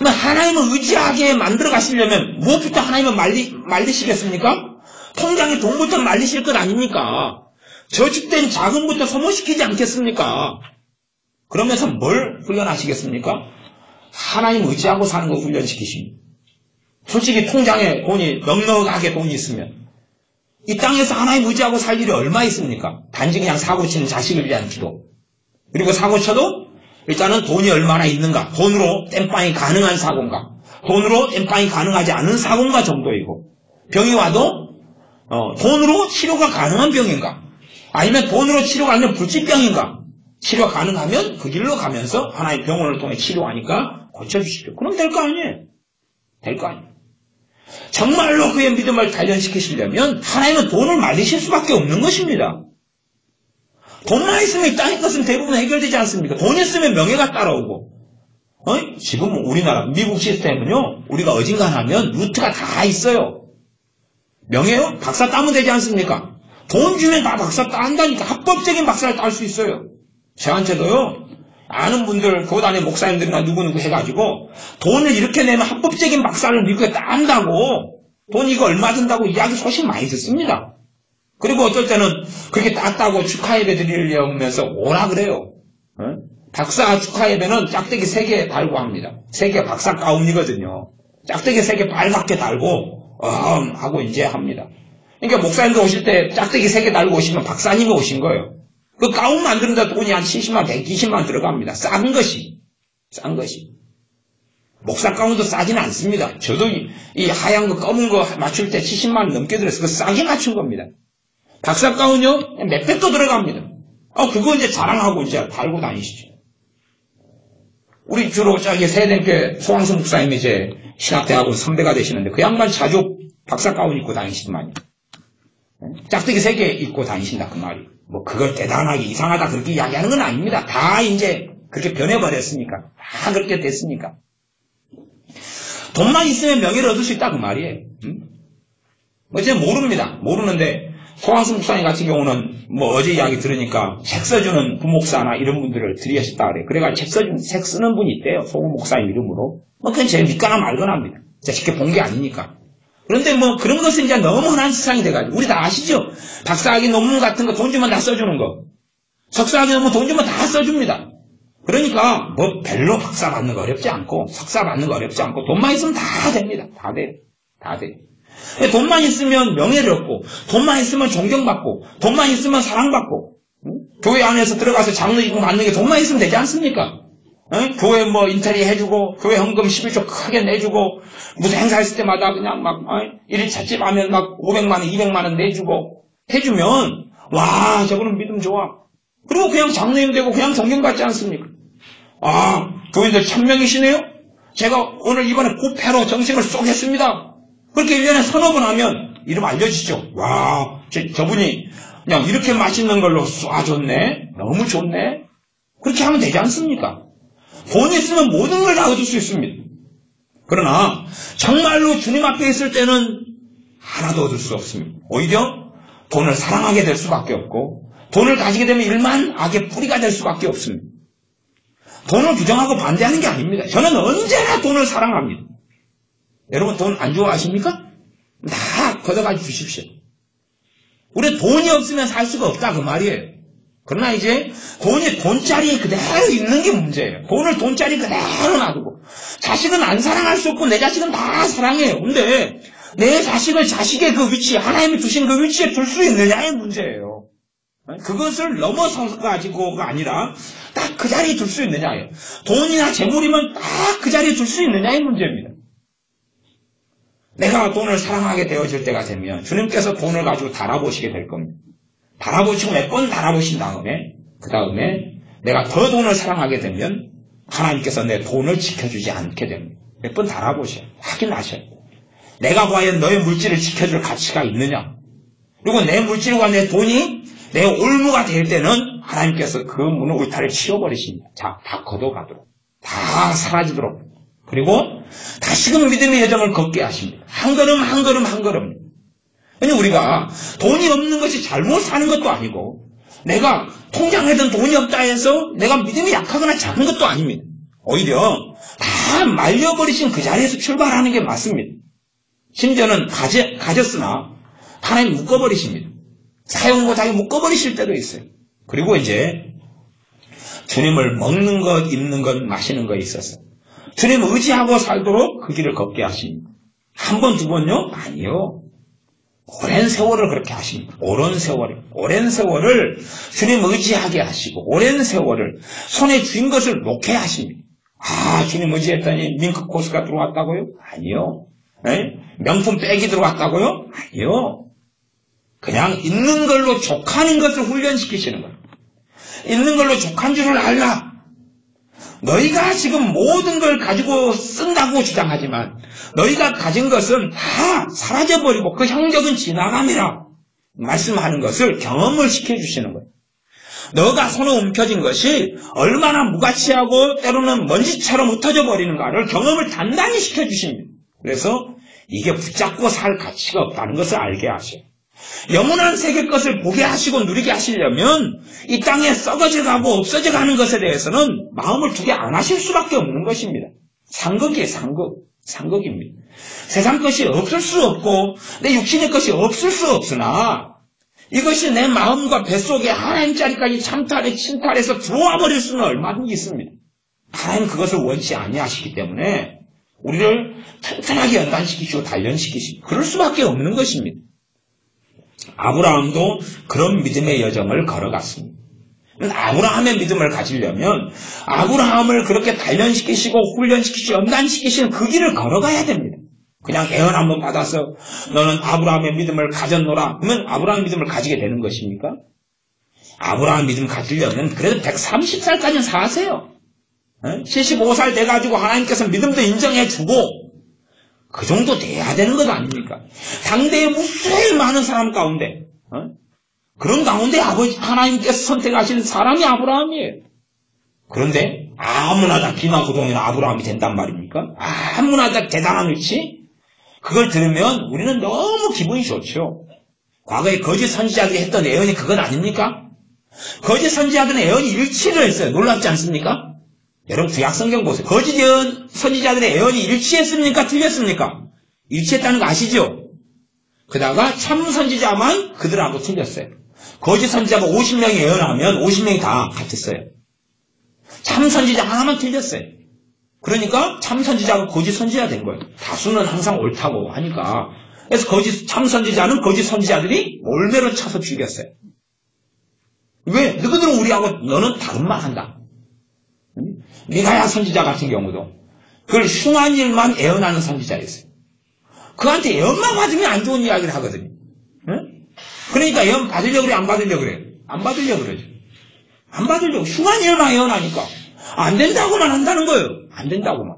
하나님을 의지하게 만들어 가시려면 무엇부터 하나님을 말리시겠습니까? 통장에 돈부터 말리실 것 아닙니까? 저축된 자금부터 소모시키지 않겠습니까? 그러면서 뭘 훈련하시겠습니까? 하나님 의지하고 사는 거 훈련시키십니다. 솔직히 통장에 돈이 넉넉하게 돈이 있으면 이 땅에서 하나님 의지하고 살 일이 얼마 있습니까? 단지 그냥 사고 치는 자식을 위한 기도. 그리고 사고 쳐도 일단은 돈이 얼마나 있는가, 돈으로 땜빵이 가능한 사고인가, 돈으로 땜빵이 가능하지 않은 사고인가 정도이고, 병이 와도 돈으로 치료가 가능한 병인가, 아니면 돈으로 치료가 아니면 불치병인가, 치료 가능하면 그 길로 가면서 하나의 병원을 통해 치료하니까 고쳐주십시오. 그럼 될 거 아니에요. 될 거 아니에요. 정말로 그의 믿음을 단련시키시려면 하나님은 돈을 말리실 수밖에 없는 것입니다. 돈만 있으면 이 땅의 것은 대부분 해결되지 않습니까? 돈 있으면 명예가 따라오고. 지금 우리나라 미국 시스템은요, 우리가 어딘가하면 루트가 다 있어요. 명예요? 박사 따면 되지 않습니까? 돈 주면 다 박사 딴다니까. 합법적인 박사를 딸 수 있어요. 저한테도요, 아는 분들, 교단의 목사님들이나 누구누구 해가지고 돈을 이렇게 내면 합법적인 박사를 미국에 딴다고, 돈 이거 얼마 든다고 이야기 소식 많이 듣습니다. 그리고 어떨 때는 그렇게 땄다고 축하예배 드리려면서 오라 그래요. 박사 축하예배는 짝대기 3개 달고 합니다. 3개 박사 가운이거든요. 짝대기 3개 빨갛게 달고 하고 이제 합니다. 그러니까 목사님들 오실 때 짝대기 3개 달고 오시면 박사님이 오신 거예요. 그 가운 만드는데 돈이 한 70만, 120만 들어갑니다. 싼 것이. 목사 가운도 싸지는 않습니다. 저도 이 하얀 거 검은 거 맞출 때 70만 원 넘게 들어서 그거 싸게 맞춘 겁니다. 박사 가운요, 몇백도 들어갑니다. 그거 이제 자랑하고 이제 달고 다니시죠. 우리 주로 저기 세대교회 소왕수 목사님이 이제 신학대학원 선배가 되시는데 그 양반 자주 박사 가운 입고 다니시더만요. 짝대기 3개 입고 다니신다 그 말이. 그걸 대단하게 이상하다 그렇게 이야기하는 건 아닙니다. 다 이제 그렇게 변해버렸으니까. 다 그렇게 됐으니까. 돈만 있으면 명예를 얻을 수 있다 그 말이에요. 어제 모릅니다. 모르는데 소왕수 목사님 같은 경우는 어제 이야기 들으니까 책 써주는 부목사나 이런 분들을 들이셨다 그래요. 그래가 책 쓰는 분이 있대요. 소 목사님 이름으로. 그건 제 믿거나 말거나 합니다. 제가 직접 본 게 아니니까. 그런데 그런 것은 이제 너무 흔한 세상이 돼가지고 우리 다 아시죠? 박사학위 논문 같은 거 돈 주면 다 써주는 거. 석사학위 논문 돈 주면 다 써줍니다. 그러니까 별로 박사 받는 거 어렵지 않고 석사 받는 거 어렵지 않고 돈만 있으면 다 됩니다. 다 돼요. 다 돼요. 돈만 있으면 명예를 얻고 돈만 있으면 존경받고 돈만 있으면 사랑받고 교회 안에서 들어가서 장로 임금 받는 게 돈만 있으면 되지 않습니까? 교회 인테리어 해주고 교회 헌금 11조 크게 내주고 무슨 행사 했을 때마다 그냥 일일 찻집 하면 500만 원 200만 원 내주고 해주면 와 저거는 믿음 좋아. 그리고 그냥 장로님 되고 그냥 존경받지 않습니까? 교인들 1000명이시네요? 제가 오늘 이번에 구패로 정식을 쏘겠습니다. 그렇게 1년에 서너 번 하면 이름 알려지죠. 와, 저분이 그냥 이렇게 맛있는 걸로 쏴줬네? 너무 좋네? 그렇게 하면 되지 않습니까? 돈이 있으면 모든 걸 다 얻을 수 있습니다. 그러나 정말로 주님 앞에 있을 때는 하나도 얻을 수 없습니다. 오히려 돈을 사랑하게 될 수밖에 없고 돈을 가지게 되면 일만 악의 뿌리가 될 수밖에 없습니다. 돈을 부정하고 반대하는 게 아닙니다. 저는 언제나 돈을 사랑합니다. 여러분 돈 안 좋아하십니까? 다 걷어가 주십시오. 우리 돈이 없으면 살 수가 없다 그 말이에요. 그러나 이제 돈짜리 그대로 있는 게 문제예요. 돈을 돈짜리 그대로 놔두고 자식은 안 사랑할 수 없고 내 자식은 다 사랑해요. 근데 내 자식을 자식의 그 위치, 하나님이 두신 그 위치에 둘 수 있느냐의 문제예요. 그것을 넘어서 가지고가 아니라 딱 그 자리에 둘 수 있느냐예요. 돈이나 재물이면 딱 그 자리에 둘 수 있느냐의 문제입니다. 내가 돈을 사랑하게 되어질 때가 되면 주님께서 돈을 가지고 달아보시게 될 겁니다. 달아보시고 몇 번 달아보신 다음에 그 다음에 내가 더 돈을 사랑하게 되면 하나님께서 내 돈을 지켜주지 않게 됩니다. 몇 번 달아보셔요. 확인하셔요. 내가 과연 너의 물질을 지켜줄 가치가 있느냐. 그리고 내 물질과 내 돈이 내 올무가 될 때는 하나님께서 그 문을 울타리를 치워버리십니다. 자, 다 걷어가도록. 다 사라지도록. 그리고 다시금 믿음의 여정을 걷게 하십니다. 한 걸음 한 걸음 한 걸음. 왜냐면 우리가 돈이 없는 것이 잘못 사는 것도 아니고 내가 통장에든 돈이 없다 해서 내가 믿음이 약하거나 작은 것도 아닙니다. 오히려 다 말려버리신 그 자리에서 출발하는 게 맞습니다. 심지어는 가졌으나 하나님 묶어버리십니다. 사용 못하게 묶어버리실 때도 있어요. 그리고 이제 주님을 먹는 것, 입는 것, 마시는 것에 있어서 주님 의지하고 살도록 그 길을 걷게 하십니다. 한 번, 두 번요? 아니요. 오랜 세월을 그렇게 하십니다. 오랜 세월을 주님 의지하게 하시고 오랜 세월을 손에 쥔 것을 놓게 하십니다. 아, 주님 의지했더니 밍크 코스가 들어왔다고요? 아니요. 네? 명품 백이 들어왔다고요? 아니요. 그냥 있는 걸로 족하는 것을 훈련시키시는 거예요. 있는 걸로 족한 줄을 알라. 너희가 지금 모든 걸 가지고 쓴다고 주장하지만 너희가 가진 것은 다 사라져버리고 그 형적은 지나감이라 말씀하는 것을 경험을 시켜주시는 거예요. 너가 손에 움켜진 것이 얼마나 무가치하고 때로는 먼지처럼 흩어져 버리는가를 경험을 단단히 시켜주십니다. 그래서 이게 붙잡고 살 가치가 없다는 것을 알게 하셔요. 영원한 세계 것을 보게 하시고 누리게 하시려면 이 땅에 썩어져가고 없어져가는 것에 대해서는 마음을 두게 안 하실 수밖에 없는 것입니다. 상극이에요. 상극입니다. 세상 것이 없을 수 없고 내 육신의 것이 없을 수 없으나 이것이 내 마음과 뱃속에 하나님 자리까지 침탈해서 들어와 버릴 수는 얼마든지 있습니다. 하나님 그것을 원치 아니하시기 때문에 우리를 튼튼하게 연단시키시고 단련시키시고 그럴 수밖에 없는 것입니다. 아브라함도 그런 믿음의 여정을 걸어갔습니다. 아브라함의 믿음을 가지려면 아브라함을 그렇게 단련시키시고 훈련시키시고 연단시키시는 그 길을 걸어가야 됩니다. 그냥 애원 한번 받아서 너는 아브라함의 믿음을 가졌노라 그러면 아브라함의 믿음을 가지게 되는 것입니까? 아브라함 믿음 가지려면 그래도 130살까지는 사세요. 75살 돼가지고 하나님께서 믿음도 인정해주고 그 정도 돼야 되는 것 아닙니까? 당대에 무수히 많은 사람 가운데 그런 가운데 아버지 하나님께서 선택하신 사람이 아브라함이에요. 그런데 아무나 다 기나고동이나 아브라함이 된단 말입니까? 아무나 다 대단한 위치? 그걸 들으면 우리는 너무 기분이 좋죠. 과거에 거짓 선지자들이 했던 예언이 그건 아닙니까? 거짓 선지자들은 예언이 일치를 했어요. 놀랍지 않습니까? 여러분 구약성경 보세요. 거짓 선지자들의 예언이 일치했습니까? 틀렸습니까? 일치했다는 거 아시죠? 그다가 참 선지자만 그들하고 틀렸어요. 거짓 선지자가 50명이 예언하면 50명이 다 같았어요. 참 선지자 하나만 틀렸어요. 그러니까 참 선지자가 거짓 선지자 된 거예요. 다수는 항상 옳다고 하니까. 그래서 참 선지자는 거짓 선지자들이 몰매로 쳐서 죽였어요. 왜? 너희들은 우리하고 너는 다른 말 한다. 미가야 선지자 같은 경우도 그걸 흉한 일만 예언하는 선지자였어요. 그한테 예언만 받으면 안 좋은 이야기를 하거든요. 응? 그러니까 예언 받으려고 그래, 안 받으려고 그래요? 안 받으려고 그러죠. 안 받으려고. 흉한 일만 예언하니까 안 된다고만 한다는 거예요. 안 된다고만.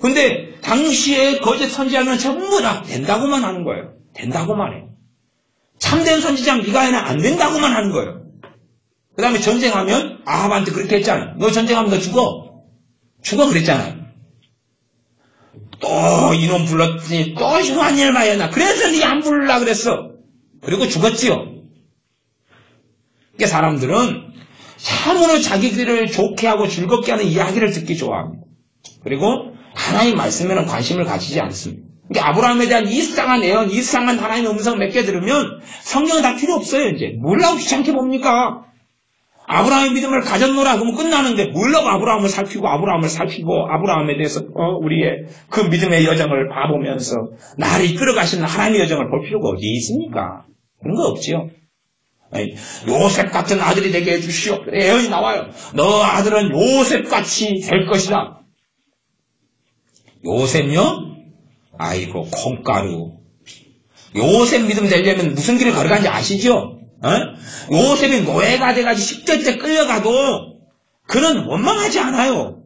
근데 당시에 거짓 선지자는 전부 다 된다고만 하는 거예요. 된다고만 해요. 참된 선지자 미가야는 안 된다고만 하는 거예요. 그 다음에 전쟁하면 아합한테 그렇게 했잖아요. 너 전쟁하면 너 죽어. 죽어 그랬잖아요. 또 이놈 불렀더니 또 흉한 일만 해나. 그래서 니 안 부르려고 그랬어. 그리고 죽었지요. 그러니까 사람들은 참으로 자기들을 좋게 하고 즐겁게 하는 이야기를 듣기 좋아합니다. 그리고 하나님 말씀에는 관심을 가지지 않습니다. 그러니까 아브라함에 대한 이상한 예언, 이상한 하나님의 음성 몇 개 들으면 성경은 다 필요 없어요. 이제 뭘라고 귀찮게 봅니까? 아브라함의 믿음을 가졌노라 그러면 끝나는데 뭘라고 아브라함을 살피고 아브라함에 대해서 우리의 그 믿음의 여정을 봐보면서 나를 이끌어가시는 하나님의 여정을 볼 필요가 어디 있습니까? 그런 거 없지요. 요셉 같은 아들이 되게 해주시오. 예언이 나와요. 너 아들은 요셉같이 될 것이다. 요셉요? 아이고 콩가루. 요셉 믿음 되려면 무슨 길을 걸어가는지 아시죠? 요셉이 노예가 돼가지고 10대째 끌려가도 그는 원망하지 않아요.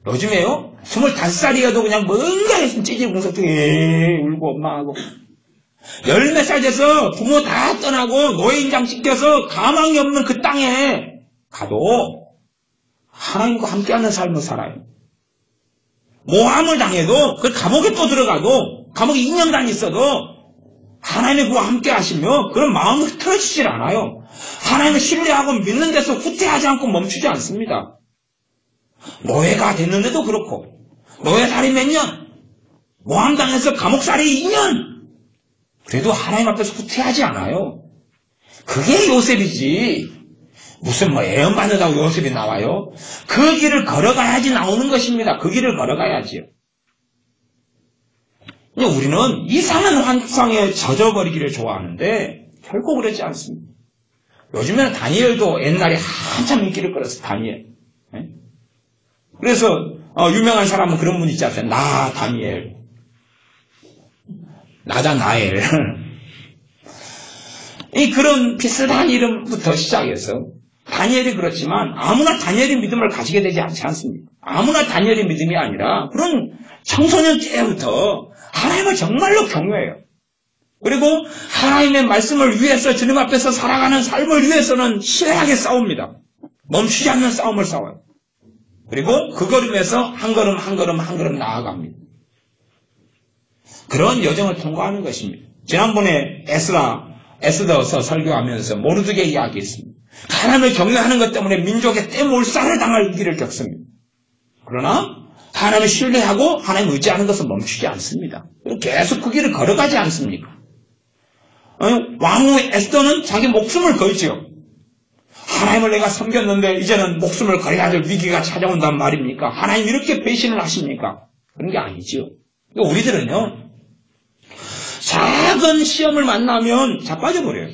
요즘에요? 25살이어도 그냥 뭔가 했으면 찌질고 울고 원망하고 10몇 살 돼서 부모 다 떠나고 노예인장 찢겨서 가망이 없는 그 땅에 가도 하나님과 함께하는 삶을 살아요. 모함을 당해도 그 감옥에 또 들어가도 감옥에 2년간 있어도 하나님의 그와 함께 하시며 그런 마음을 흐트러지질 않아요. 하나님을 신뢰하고 믿는 데서 후퇴하지 않고 멈추지 않습니다. 노예가 됐는데도 그렇고 노예살이 몇 년, 모함당해서 감옥살이 2년 그래도 하나님 앞에서 후퇴하지 않아요. 그게 요셉이지. 무슨 애연 받는다고 요셉이 나와요? 그 길을 걸어가야지 나오는 것입니다. 그 길을 걸어가야지요. 우리는 이상한 환상에 젖어버리기를 좋아하는데 결코 그렇지 않습니다. 요즘에는 다니엘도 옛날에 한참 인기를 끌었어. 다니엘. 그래서 유명한 사람은 그런 분 있지 않습니까? 나 다니엘. 나다 나엘. 그런 비슷한 이름부터 시작해서 다니엘이 그렇지만 아무나 다니엘의 믿음을 가지게 되지 않지 않습니까? 아무나 다니엘의 믿음이 아니라 그런 청소년 때부터 하나님을 정말로 경외해요. 그리고 하나님의 말씀을 위해서 주님 앞에서 살아가는 삶을 위해서는 신뢰하게 싸웁니다. 멈추지 않는 싸움을 싸워요. 그리고 그 걸음에서 한 걸음 한 걸음 한 걸음 나아갑니다. 그런 여정을 통과하는 것입니다. 지난번에 에스더서 설교하면서 모르드게 이야기했습니다. 하나님을 경외하는 것 때문에 민족의 떼몰살을 당할 위기를 겪습니다. 그러나 하나님을 신뢰하고 하나님 의지하는 것은 멈추지 않습니다. 계속 그 길을 걸어가지 않습니까? 왕후 에스더는 자기 목숨을 걸지요. 하나님을 내가 섬겼는데 이제는 목숨을 걸어야 될 위기가 찾아온단 말입니까? 하나님 이렇게 배신을 하십니까? 그런 게 아니지요. 우리들은요, 작은 시험을 만나면 자빠져버려요.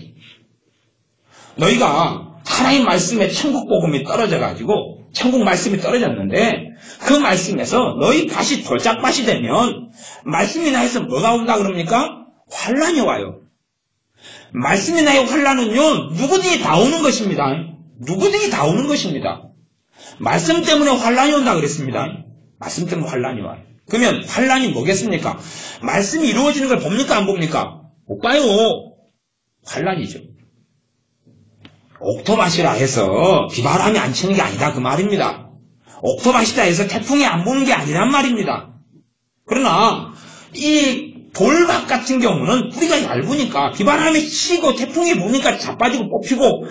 너희가 하나님 말씀에 천국 복음이 떨어져가지고 천국 말씀이 떨어졌는데 그 말씀에서 너희 밭이 돌짝밭이 되면 말씀이 나에서 뭐가 온다 그럽니까? 환란이 와요. 말씀이 나의 환란은요 누구든지 다 오는 것입니다. 누구든지 다 오는 것입니다. 말씀 때문에 환란이 온다 그랬습니다. 말씀 때문에 환란이 와요. 그러면 환란이 뭐겠습니까? 말씀이 이루어지는 걸 봅니까 안 봅니까? 못 봐요. 환란이죠. 옥토밭이라 해서 비바람이 안 치는 게 아니다 그 말입니다. 옥토밭이라 해서 태풍이 안 부는 게 아니란 말입니다. 그러나 이 돌밭 같은 경우는 뿌리가 얇으니까 비바람이 치고 태풍이 부니까 자빠지고 뽑히고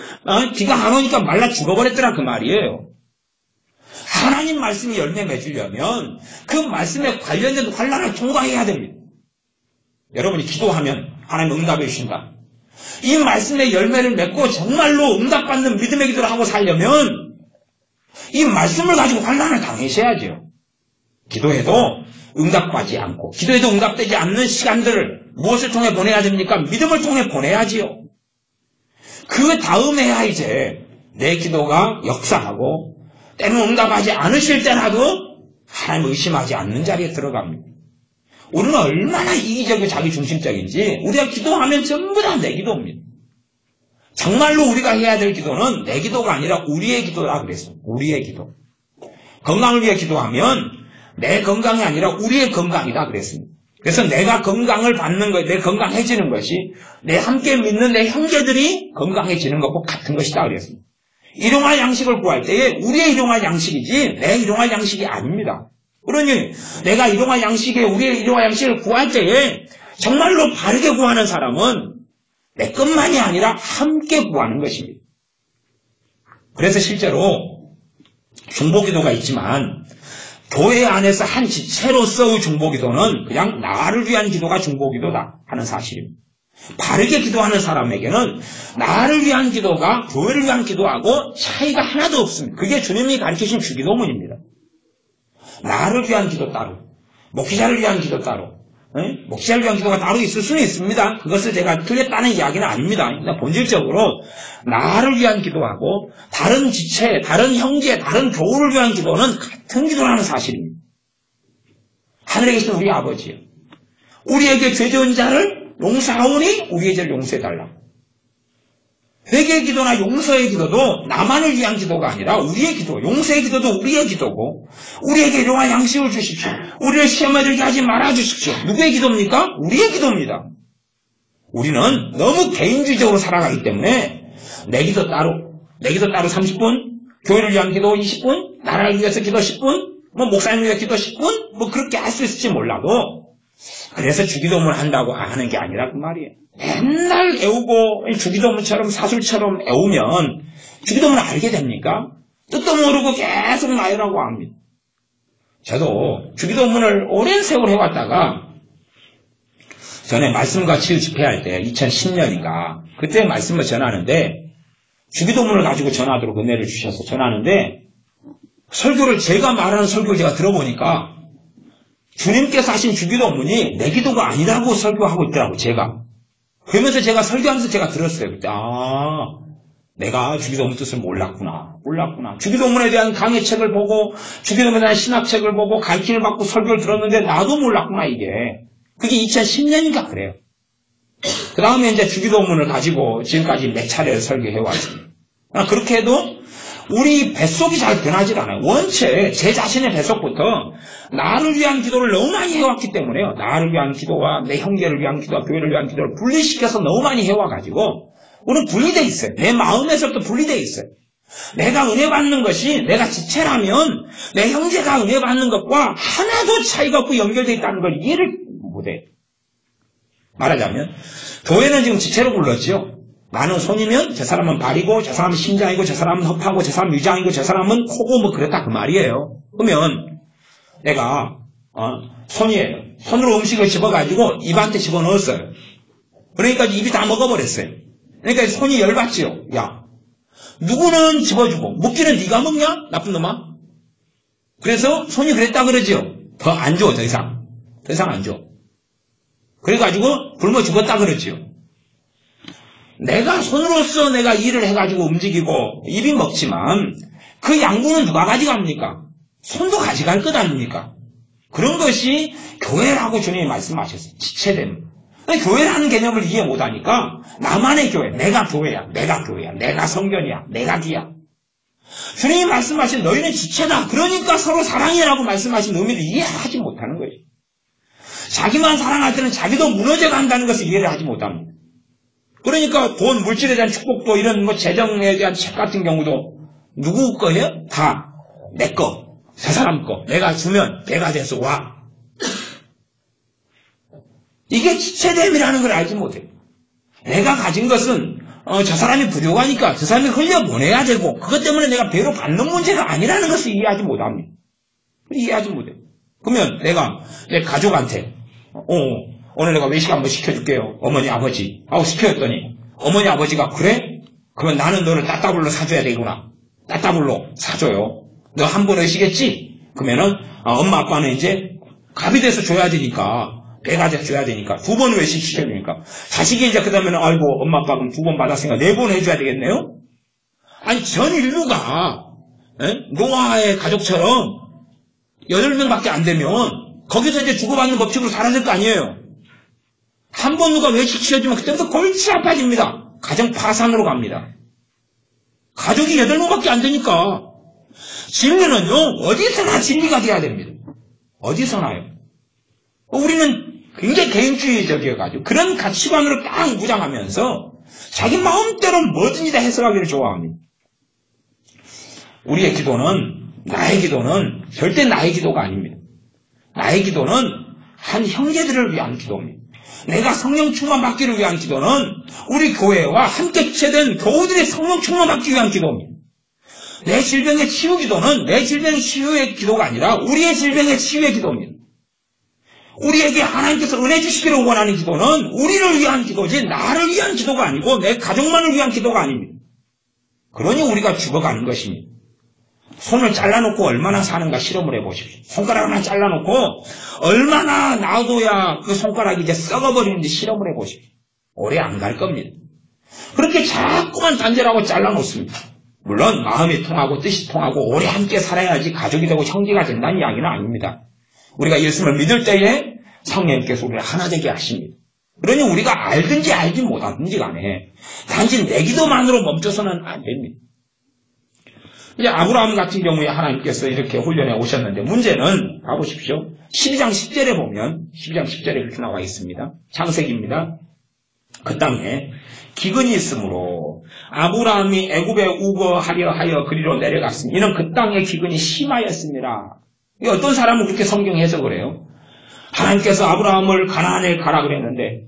비가 안 오니까 말라 죽어버렸더라 그 말이에요. 하나님 말씀이 열매 맺으려면 그 말씀에 관련된 환란을 통과해야 됩니다. 여러분이 기도하면 하나님 응답해 주신다. 이 말씀의 열매를 맺고 정말로 응답받는 믿음의 기도를 하고 살려면 이 말씀을 가지고 환란을 당하셔야죠. 기도해도 응답하지 않고 기도해도 응답되지 않는 시간들을 무엇을 통해 보내야 됩니까? 믿음을 통해 보내야지요. 그 다음에야 이제 내 기도가 역사하고 때문에 응답하지 않으실 때라도 하나님 의심하지 않는 자리에 들어갑니다. 우리는 얼마나 이기적이고 자기중심적인지 우리가 기도하면 전부 다 내 기도입니다. 정말로 우리가 해야 될 기도는 내 기도가 아니라 우리의 기도라 그랬어요. 우리의 기도. 건강을 위해 기도하면 내 건강이 아니라 우리의 건강이다 그랬습니다. 그래서 내가 건강을 받는 것, 내 건강해지는 것이 내 함께 믿는 내 형제들이 건강해지는 것과 같은 것이다 그랬습니다. 일용할 양식을 구할 때에 우리의 일용할 양식이지 내 일용할 양식이 아닙니다. 그러니 내가 일용할 양식에 우리의 일용할 양식을 구할 때에 정말로 바르게 구하는 사람은 내 것만이 아니라 함께 구하는 것입니다. 그래서 실제로 중보기도가 있지만 교회 안에서 한 지체로서의 중보기도는 그냥 나를 위한 기도가 중보기도다 하는 사실입니다. 바르게 기도하는 사람에게는 나를 위한 기도가 교회를 위한 기도하고 차이가 하나도 없습니다. 그게 주님이 가르치신 주기도문입니다. 나를 위한 기도 따로, 목회자를 위한 기도 따로, 목회자를 위한 기도가 따로 있을 수는 있습니다. 그것을 제가 틀렸다는 이야기는 아닙니다. 본질적으로 나를 위한 기도하고 다른 지체, 다른 형제, 다른 교우를 위한 기도는 같은 기도라는 사실입니다. 하늘에 계신 우리 아버지요, 우리에게 죄 지은 자를 용서하오니 우리의 죄를 용서해달라. 회개의 기도나 용서의 기도도 나만을 위한 기도가 아니라 우리의 기도, 용서의 기도도 우리의 기도고, 우리에게 일용할 양식을 주십시오. 우리를 시험에 들게 하지 말아주십시오. 누구의 기도입니까? 우리의 기도입니다. 우리는 너무 개인주의적으로 살아가기 때문에 내 기도 따로 30분, 교회를 위한 기도 20분, 나라를 위해서 기도 10분, 목사님을 위해 기도 10분, 그렇게 할 수 있을지 몰라도, 그래서 주기도문을 한다고 하는 게 아니라 그 말이에요. 맨날 애우고 주기도문처럼 사술처럼 애우면 주기도문을 알게 됩니까? 뜻도 모르고 계속 나열하고 합니다. 저도 주기도문을 오랜 세월 해왔다가 전에 말씀과 치유 집회할 때 2010년인가 그때 말씀을 전하는데 주기도문을 가지고 전하도록 은혜를 주셔서 전하는데 설교를 제가 말하는 설교를 제가 들어보니까 주님께서 하신 주기도문이 내 기도가 아니라고 설교하고 있더라고, 제가. 그러면서 제가 설교하면서 제가 들었어요. 그때, 내가 주기도문 뜻을 몰랐구나. 주기도문에 대한 강의책을 보고, 주기도문에 대한 신학책을 보고, 가르침을 받고 설교를 들었는데, 나도 몰랐구나, 이게. 그게 2010년인가 그래요. 그 다음에 이제 주기도문을 가지고 지금까지 몇 차례를 설교해왔습니다. 그렇게 해도, 우리 뱃속이 잘 변하지 않아요. 원체 제 자신의 뱃속부터 나를 위한 기도를 너무 많이 해왔기 때문에요. 나를 위한 기도와 내 형제를 위한 기도와 교회를 위한 기도를 분리시켜서 너무 많이 해와가지고 우리는 분리되어 있어요. 내 마음에서부터 분리되어 있어요. 내가 은혜 받는 것이 내가 지체라면 내 형제가 은혜 받는 것과 하나도 차이가 없고 연결되어 있다는 걸 이해를 못해요. 말하자면 교회는 지금 지체로 불렀죠. 나는 손이면 저 사람은 발이고 저 사람은 심장이고 저 사람은 허파고 저 사람은 위장이고 저 사람은 코고 그렇다 그 말이에요. 그러면 내가 손이에요. 손으로 음식을 집어가지고 입한테 집어넣었어요. 그러니까 입이 다 먹어버렸어요. 그러니까 손이 열받지요. 야, 누구는 집어주고 먹기는 네가 먹냐? 나쁜 놈아. 그래서 손이 그랬다 그러지요. 더 안 줘, 더 이상 안 줘. 그래가지고 굶어 죽었다 그러지요. 내가 손으로서 내가 일을 해가지고 움직이고 입이 먹지만 그 양분은 누가 가져갑니까? 손도 가져갈 것 아닙니까? 그런 것이 교회라고 주님이 말씀하셨어요. 지체됨. 교회라는 개념을 이해 못하니까 나만의 교회, 내가 교회야, 내가 성전이야, 내가 뒤야. 주님이 말씀하신 너희는 지체다. 그러니까 서로 사랑해라고 말씀하신 의미를 이해하지 못하는 거예요. 자기만 사랑할 때는 자기도 무너져 간다는 것을 이해를 하지 못합니다. 그러니까 돈, 물질에 대한 축복도 이런 재정에 대한 책 같은 경우도 누구 거예요? 다 내 거, 저 사람 거. 내가 주면 배가 돼서 와. 이게 지체됨이라는 걸 알지 못해요. 내가 가진 것은 저 사람이 부족하니까 저 사람이 흘려보내야 되고 그것 때문에 내가 배로 받는 문제가 아니라는 것을 이해하지 못합니다. 이해하지 못해요. 그러면 내가 내 가족한테 오늘 내가 외식 한번 시켜줄게요. 어머니 아버지 하고 시켰더니 어머니 아버지가 그래? 그러면 나는 너를 따따블로 사줘야 되구나. 따따블로 사줘요. 너 한 번 의식했지? 그러면은 엄마 아빠는 이제 갑이 돼서 줘야 되니까 배가 돼서 줘야 되니까 2번 외식 시켜주니까 자식이 이제 그 다음에는 아이고 엄마 아빠 그럼 2번 받았으니까 4번 해줘야 되겠네요? 아니 전 인류가 노아의 가족처럼 8명밖에 안 되면 거기서 이제 주고받는 법칙으로 살아야 거 아니에요. 한 번 누가 외식 시켜주면 그때부터 골치 아파집니다. 가정 파산으로 갑니다. 가족이 8명밖에 안 되니까 진리는요 어디서나 진리가 돼야 됩니다. 어디서나요. 우리는 굉장히 개인주의적이어가지고 그런 가치관으로 딱 무장하면서 자기 마음대로 뭐든지 다 해석하기를 좋아합니다. 우리의 기도는 나의 기도는 절대 나의 기도가 아닙니다. 나의 기도는 한 형제들을 위한 기도입니다. 내가 성령 충만 받기를 위한 기도는 우리 교회와 함께 지체된 교우들의 성령 충만 받기 위한 기도입니다. 내 질병의 치유 기도는 내 질병의 치유의 기도가 아니라 우리의 질병의 치유의 기도입니다. 우리에게 하나님께서 은혜 주시기를 원하는 기도는 우리를 위한 기도지 나를 위한 기도가 아니고 내 가족만을 위한 기도가 아닙니다. 그러니 우리가 죽어가는 것입니다. 손을 잘라놓고 얼마나 사는가 실험을 해보십시오. 손가락 하나 잘라놓고 얼마나 놔둬야 그 손가락이 이제 썩어버리는지 실험을 해보십시오. 오래 안 갈 겁니다. 그렇게 자꾸만 단절하고 잘라놓습니다. 물론 마음이 통하고 뜻이 통하고 오래 함께 살아야지 가족이 되고 형제가 된다는 이야기는 아닙니다. 우리가 예수님을 믿을 때에 성령님께서 우리를 하나 되게 하십니다. 그러니 우리가 알든지 알지 못하든지 간에 단지 내 기도만으로 멈춰서는 안 됩니다. 이제 아브라함 같은 경우에 하나님께서 이렇게 훈련해 오셨는데 문제는 가보십시오. 12장 10절에 보면 12장 10절에 이렇게 나와 있습니다. 창세기입니다. 그 땅에 기근이 있으므로 아브라함이 애굽에 우거하려 하여 그리로 내려갔으니 이는 그 땅에 기근이 심하였습니다. 어떤 사람은 그렇게 성경 해석을 해요. 하나님께서 아브라함을 가나안에 가라 그랬는데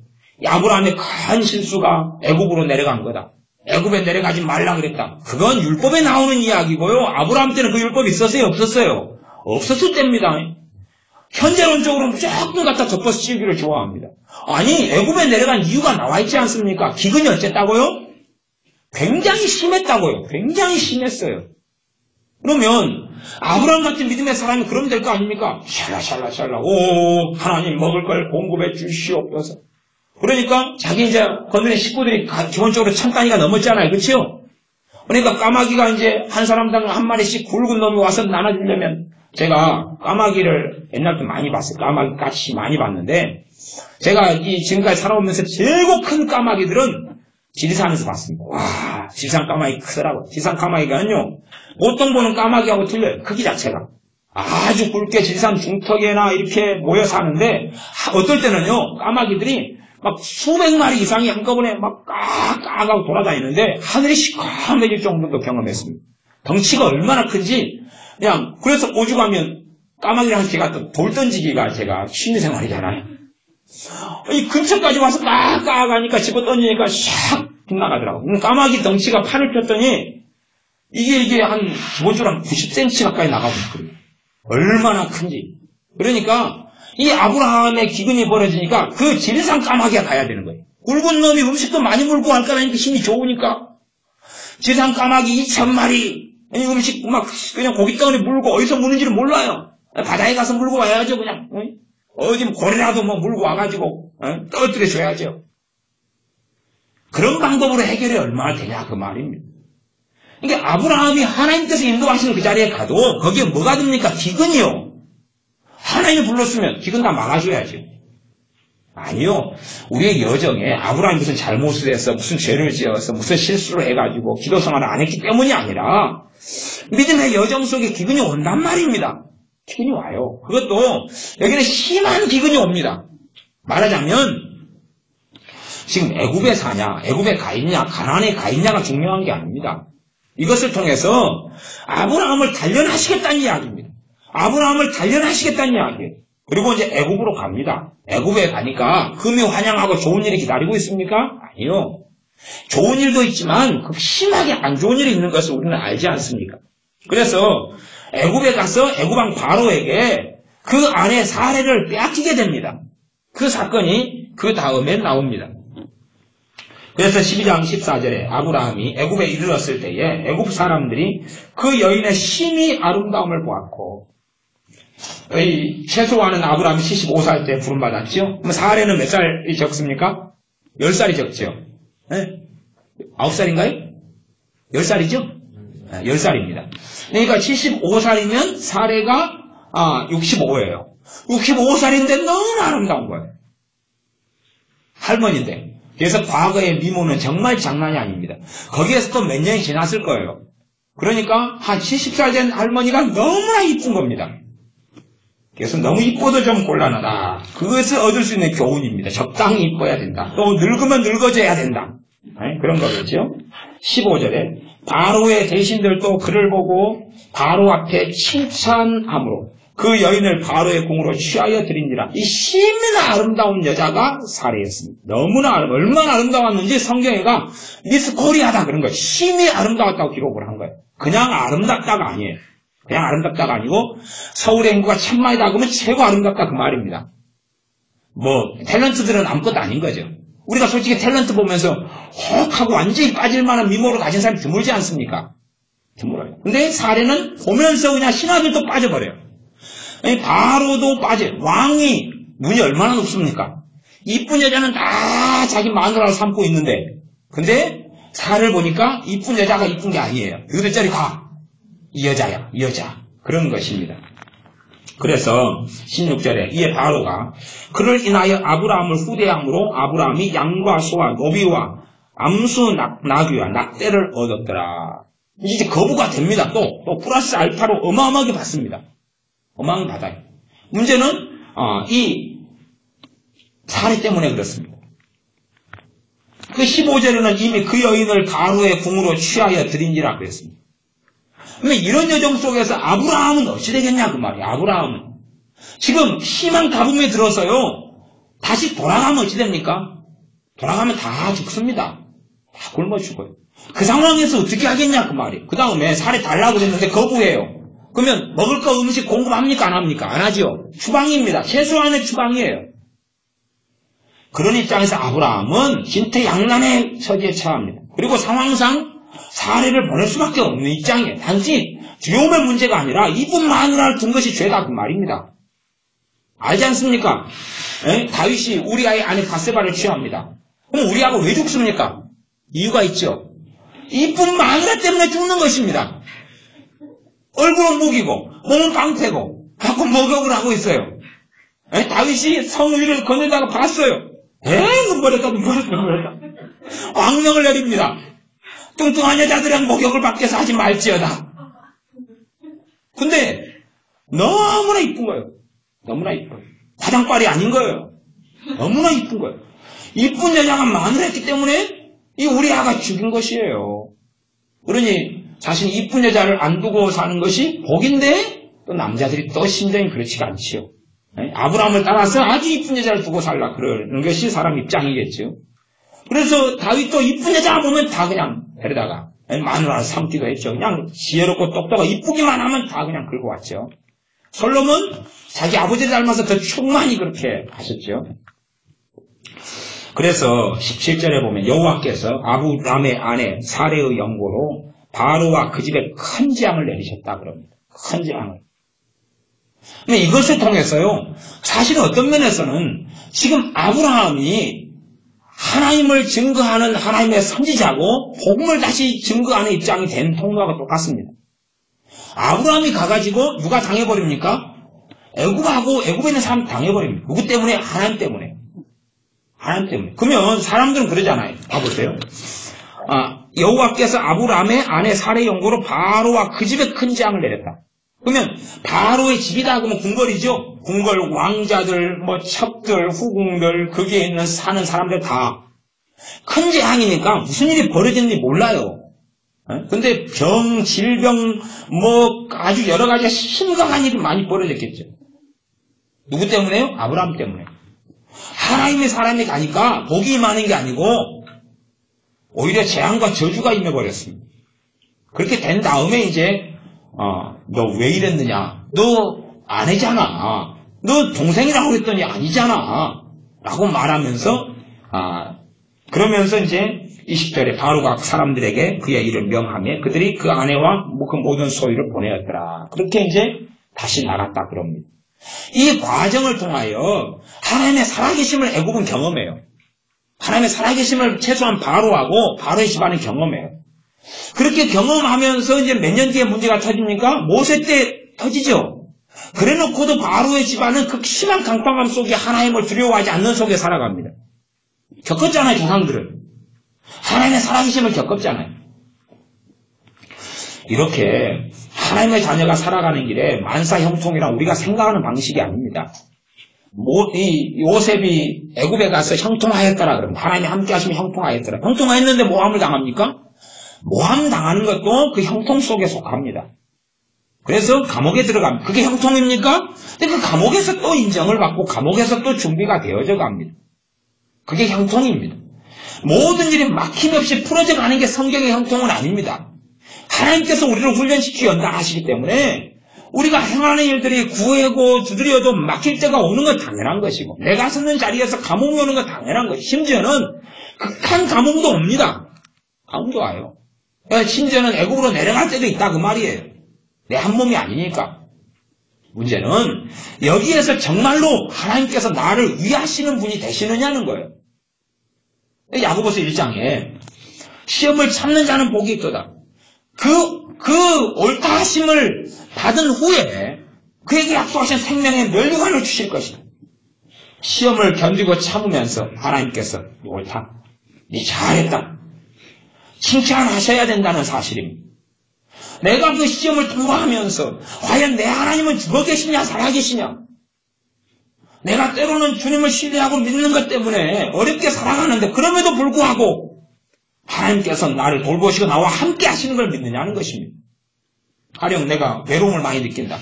아브라함의 큰 실수가 애굽으로 내려간 거다. 애굽에 내려가지 말라 그랬다. 그건 율법에 나오는 이야기고요. 아브라함 때는 그 율법이 있었어요? 없었어요? 없었을 때입니다. 현재론적으로 무조건 갖다 덮어 씌우기를 좋아합니다. 아니 애굽에 내려간 이유가 나와 있지 않습니까? 기근이 어쨌다고요? 굉장히 심했다고요. 굉장히 심했어요. 그러면 아브라함 같은 믿음의 사람이 그러면 될 거 아닙니까? 샬라샬라샬라 오 하나님 먹을 걸 공급해 주시옵소서. 그러니까 자기 이제 건드린 식구들이 기본적으로 1000단위가 넘었잖아요. 그렇죠? 그러니까 까마귀가 이제 한 사람당 한 마리씩 굵은 놈이 와서 나눠주려면 제가 까마귀를 옛날부터 많이 봤어요. 까마귀 같이 많이 봤는데 제가 지금까지 살아오면서 제일 큰 까마귀들은 지리산에서 봤습니다. 와 지리산 까마귀 크더라고요. 지리산 까마귀가요 보통 보는 까마귀하고 틀려요. 크기 자체가. 아주 굵게 지리산 중턱에나 이렇게 모여 사는데 어떨 때는요 까마귀들이 막 수백 마리 이상이 한꺼번에 막 까까하고 돌아다니는데 하늘이 시커매질 정도도 경험했습니다. 덩치가 얼마나 큰지 그냥 그래서 오죽하면 까마귀랑 제가 또 돌 던지기가 제가 취미생활이잖아요. 이 근처까지 와서 까까하니까 집어 던지니까 샥 빗나가더라고요. 까마귀 덩치가 판을 폈더니 이게 한 기본적으로 한 90cm 가까이 나가거든요. 얼마나 큰지. 그러니까 이 아브라함의 기근이 벌어지니까 그 지리산 까마귀가 가야 되는 거예요. 굵은 놈이 음식도 많이 물고 갈 거라니까 힘이 좋으니까. 지리산 까마귀 2000마리 음식 막 그냥 고깃덩어리 물고 어디서 무는지를 몰라요. 바다에 가서 물고 와야죠 그냥. 어디 고래라도 뭐 물고 와가지고 떨어뜨려 줘야죠. 그런 방법으로 해결이 얼마나 되냐 그 말입니다. 그러니까 아브라함이 하나님께서 인도하시는 그 자리에 가도 거기에 뭐가 됩니까? 기근이요. 하나님이 불렀으면 기근 다 막아줘야죠. 아니요. 우리의 여정에 아브라함이 무슨 잘못을 해서 무슨 죄를 지어서 무슨 실수를 해가지고 기도 생활을 안 했기 때문이 아니라 믿음의 여정 속에 기근이 온단 말입니다. 기근이 와요. 그것도 여기는 심한 기근이 옵니다. 말하자면 지금 애굽에 사냐, 애굽에 가 있냐, 가나안에 가 있냐가 중요한 게 아닙니다. 이것을 통해서 아브라함을 단련하시겠다는 이야기입니다. 아브라함을 단련하시겠다는 이야기예요. 그리고 이제 애굽으로 갑니다. 애굽에 가니까 금이 환영하고 좋은 일이 기다리고 있습니까? 아니요. 좋은 일도 있지만 심하게 안 좋은 일이 있는 것을 우리는 알지 않습니까? 그래서 애굽에 가서 애굽왕 바로에게 그 아내 사레를 빼앗기게 됩니다. 그 사건이 그 다음에 나옵니다. 그래서 12장 14절에 아브라함이 애굽에 이르렀을 때에 애굽 사람들이 그 여인의 심히 아름다움을 보았고 최소한은 아브라함이 75살 때 부름받았죠. 그럼 사례는 몇 살이 적습니까? 10살이 적죠. 네? 9살인가요? 10살이죠? 네, 10살입니다. 그러니까 75살이면 사례가 65예요. 65살인데 너무 아름다운 거예요. 할머니인데. 그래서 과거의 미모는 정말 장난이 아닙니다. 거기에서 또 몇 년이 지났을 거예요. 그러니까 한 70살 된 할머니가 너무나 이쁜 겁니다. 그래서 너무 이뻐도 좀 곤란하다. 그것을 얻을 수 있는 교훈입니다. 적당히 이뻐야 된다. 또 늙으면 늙어져야 된다. 네? 그런 거겠죠. 15절에 바로의 대신들도 그를 보고 바로 앞에 칭찬함으로 그 여인을 바로의 궁으로 취하여 드린지라. 이 심히나 아름다운 여자가 살해했습니다. 너무나 얼마나 아름다웠는지 성경에가 미스 코리아다 그런 거예요. 심히 아름다웠다고 기록을 한 거예요. 그냥 아름답다가 아니에요. 그냥 아름답다가 아니고 서울의 인구가 1000만이다 그러면 최고 아름답다 그 말입니다. 탤런트들은 아무것도 아닌 거죠. 우리가 솔직히 탤런트 보면서 혹하고 완전히 빠질 만한 미모를 가진 사람이 드물지 않습니까? 드물어요. 근데 사례는 보면서 그냥 신하들도 빠져버려요. 바로도 빠져요. 왕이 눈이 얼마나 높습니까? 이쁜 여자는 다 자기 마누라를 삼고 있는데, 근데 사례를 보니까 이쁜 여자가 이쁜 게 아니에요. 여기도 저리 가. 이 여자야, 이 여자. 그런 것입니다. 그래서 16절에 이에 바로가 그를 인하여 아브라함을 후대함으로 아브라함이 양과 소와 노비와 암수 나귀와 낙대를 얻었더라. 이제 거부가 됩니다. 또 플러스 알파로 어마어마하게 받습니다. 어마어마하게 받아요. 문제는 이 사례 때문에 그렇습니다. 그 15절에는 이미 그 여인을 바로의 궁으로 취하여 드린지라 그랬습니다. 그러면 이런 여정 속에서 아브라함은 어찌 되겠냐 그 말이에요. 아브라함은 지금 희망 가뭄에 들어서요. 다시 돌아가면 어찌 됩니까? 돌아가면 다 죽습니다. 다 굶어 죽어요. 그 상황에서 어떻게 하겠냐 그 말이에요. 그 다음에 살에 달라고 그랬는데 거부해요. 그러면 먹을 거 음식 공급합니까 안 합니까? 안 하죠. 추방입니다. 최소한의 추방이에요. 그런 입장에서 아브라함은 진퇴양난의 처지에 처합니다. 그리고 상황상 사례를 보낼 수밖에 없는 입장이에요. 단지 두려움의 문제가 아니라 이분 마누라를 둔 것이 죄다 그 말입니다. 알지 않습니까? 다윗이 우리아의 아내 바세바를 취합니다. 그럼 우리아가 왜 죽습니까? 이유가 있죠. 이쁜 마누라 때문에 죽는 것입니다. 얼굴은 무기고 몸은 방패고 자꾸 목욕을 하고 있어요. 다윗이 성 위를 거느다가 봤어요. 눈물했다. 왕명을 내립니다. 뚱뚱한 여자들은 목욕을 밖에서 하지 말지어다. 근데 너무나 이쁜 거예요. 너무나 이뻐요. 화장빨이 아닌 거예요. 너무나 이쁜 거예요. 이쁜 여자가 마누라했기 때문에 이 우리아가 죽인 것이에요. 그러니 자신이 이쁜 여자를 안 두고 사는 것이 복인데 또 남자들이 또 심정이 그렇지가 않지요. 아브라함을 따라서 아주 이쁜 여자를 두고 살라 그러는 것이 사람 입장이겠죠. 그래서 다윗도 이쁜 여자 보면 다 그냥 데려다가 마누라를 삼기도 했죠. 그냥 지혜롭고 똑똑하고 이쁘기만 하면 다 그냥 긁고 왔죠. 솔로몬 자기 아버지를 닮아서 더 충만히 그렇게 하셨죠. 그래서 17절에 보면 여호와께서 아브라함의 아내 사레의 영고로 바로와 그 집에 큰 재앙을 내리셨다 그럽니다. 큰 재앙을. 근데 이것을 통해서요, 사실은 어떤 면에서는 지금 아브라함이 하나님을 증거하는 하나님의 선지자고 복음을 다시 증거하는 입장이 된 통로하고 똑같습니다. 아브라함이 가가지고 누가 당해버립니까? 애굽하고 애굽에 있는 사람 당해버립니다. 누구 때문에? 하나님 때문에. 하나님 때문에. 그러면 사람들은 그러잖아요. 봐보세요. 여호와께서 아브라함의 아내 사레의 영고로 바로와 그 집에 큰 재앙을 내렸다. 그러면 바로의 집이다 그러면 궁궐이죠. 궁궐 왕자들, 첩들, 후궁들, 거기에 있는 사는 사람들 다 큰 재앙이니까 무슨 일이 벌어졌는지 몰라요. 근데 병, 질병, 아주 여러 가지 심각한 일이 많이 벌어졌겠죠. 누구 때문에요? 아브라함 때문에. 하나님의 사람이 가니까 복이 많은 게 아니고 오히려 재앙과 저주가 임해버렸습니다. 그렇게 된 다음에 이제 너 왜 이랬느냐? 너 아내잖아. 너 동생이라고 그랬더니 아니잖아. 라고 말하면서 그러면서 이제 20절에 바로가 사람들에게 그의 일을 명하며 그들이 그 아내와 그 모든 소유를 보내었더라. 그렇게 이제 다시 나갔다 그럽니다. 이 과정을 통하여 하나님의 살아계심을 애굽은 경험해요. 하나님의 살아계심을 최소한 바로하고 바로의 집안은 경험해요. 그렇게 경험하면서 이제 몇 년 뒤에 문제가 터집니까? 모세 때 터지죠. 그래놓고도 바로의 집안은 그 심한 강박감 속에 하나님을 두려워하지 않는 속에 살아갑니다. 겪었잖아요, 조상들은. 하나님의 살아계심을 겪었잖아요. 이렇게 하나님의 자녀가 살아가는 길에 만사 형통이란 우리가 생각하는 방식이 아닙니다. 이 요셉이 애굽에 가서 형통하였더라 그러면 하나님이 함께 하시면 형통하였더라. 형통하였는데 모함을 당합니까? 모함 당하는 것도 그 형통 속에 속합니다. 그래서 감옥에 들어갑니다. 그게 형통입니까? 근데 그 감옥에서 또 인정을 받고 감옥에서 또 준비가 되어져 갑니다. 그게 형통입니다. 모든 일이 막힘없이 풀어져 가는 게 성경의 형통은 아닙니다. 하나님께서 우리를 훈련시키 연단하시기 때문에 우리가 행하는 일들이 구애고 두드려도 막힐 때가 오는 건 당연한 것이고 내가 서는 자리에서 감옥이 오는 건 당연한 것이고 심지어는 극한 감옥도 옵니다. 감옥도 와요. 심지어는 애국으로 내려갈 때도 있다 그 말이에요. 내 한 몸이 아니니까. 문제는 여기에서 정말로 하나님께서 나를 위하시는 분이 되시느냐는 거예요. 야고보서 1장에 시험을 참는 자는 복이 있도다. 그 옳다 하심을 받은 후에 그에게 약속하신 생명의 면류관을 주실 것이다. 시험을 견디고 참으면서 하나님께서 옳다, 네 잘했다 칭찬하셔야 된다는 사실입니다. 내가 그 시험을 통과하면서 과연 내 하나님은 죽어 계시냐 살아 계시냐, 내가 때로는 주님을 신뢰하고 믿는 것 때문에 어렵게 살아가는데 그럼에도 불구하고 하나님께서 나를 돌보시고 나와 함께 하시는 걸 믿느냐는 것입니다. 가령 내가 외로움을 많이 느낀다.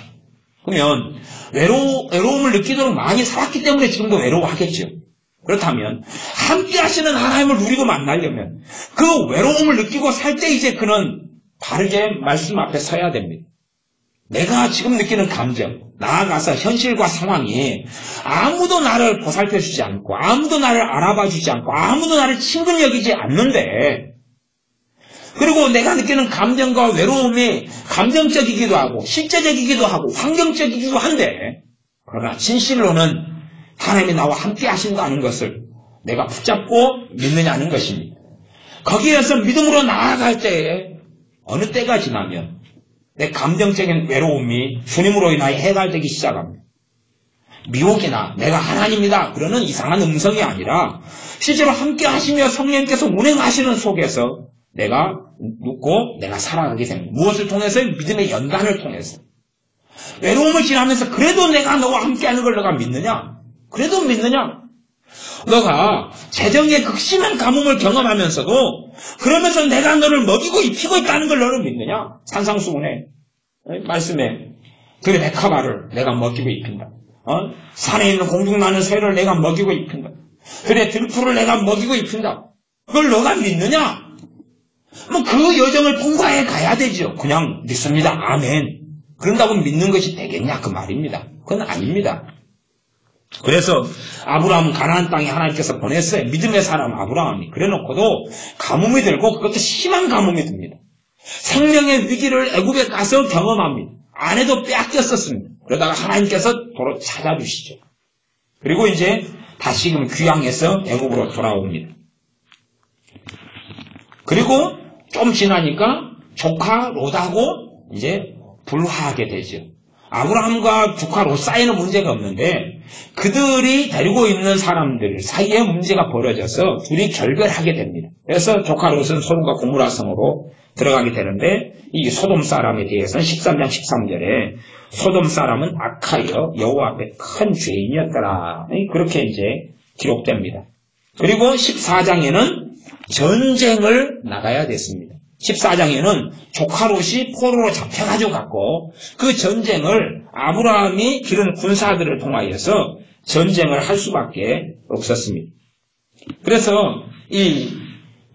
그러면 외로움을 느끼도록 많이 살았기 때문에 지금도 외로워하겠죠. 그렇다면 함께 하시는 하나님을 누리고 만나려면 그 외로움을 느끼고 살 때 이제 그는 바르게 말씀 앞에 서야 됩니다. 내가 지금 느끼는 감정, 나아가서 현실과 상황이 아무도 나를 보살펴주지 않고 아무도 나를 알아봐주지 않고 아무도 나를 친근히 여기지 않는데, 그리고 내가 느끼는 감정과 외로움이 감정적이기도 하고 실제적이기도 하고 환경적이기도 한데, 그러나 진실로는 하나님이 나와 함께 하신다는 것을 내가 붙잡고 믿느냐는 것입니다. 거기에서 믿음으로 나아갈 때에 어느 때가 지나면 내 감정적인 외로움이 주님으로 인하여 해결되기 시작합니다. 미혹이나 내가 하나님이다 그러는 이상한 음성이 아니라 실제로 함께 하시며 성령님께서 운행하시는 속에서 내가 눕고 내가 살아가게 됩니다. 무엇을 통해서? 믿음의 연단을 통해서. 외로움을 지나면서 그래도 내가 너와 함께하는 걸 너가 믿느냐? 그래도 믿느냐? 너가 재정의 극심한 가뭄을 경험하면서도 그러면서 내가 너를 먹이고 입히고 있다는 걸 너는 믿느냐? 산상수훈의 말씀에 그래 백합알을 내가 먹이고 입힌다. 산에 있는 공중나는 새를 내가 먹이고 입힌다. 그래 들풀을 내가 먹이고 입힌다. 그걸 너가 믿느냐? 뭐 그 여정을 통과해 가야 되죠. 그냥 믿습니다. 아멘. 그런다고 믿는 것이 되겠냐? 그 말입니다. 그건 아닙니다. 그래서 아브라함은 가나안 땅에 하나님께서 보냈어요. 믿음의 사람 아브라함이. 그래놓고도 가뭄이 들고 그것도 심한 가뭄이 듭니다. 생명의 위기를 애굽에 가서 경험합니다. 아내도 빼앗겼었습니다. 그러다가 하나님께서 도로 찾아주시죠. 그리고 이제 다시금 귀향해서 애굽으로 돌아옵니다. 그리고 좀 지나니까 조카 롯하고 이제 불화하게 되죠. 아브라함과 조카 롯 사이에는 문제가 없는데 그들이 데리고 있는 사람들 사이에 문제가 벌어져서 둘이 결별하게 됩니다. 그래서 조카 롯은 소돔과 고모라 성으로 들어가게 되는데 이 소돔 사람에 대해서는 13장 13절에 소돔 사람은 악하여 여호와 앞에 큰 죄인이었더라. 그렇게 이제 기록됩니다. 그리고 14장에는 전쟁을 나가야 됐습니다. 14장에는 조카 롯이 포로로 잡혀가지고 갔고 그 전쟁을 아브라함이 기른 군사들을 통하여서 전쟁을 할 수밖에 없었습니다. 그래서 이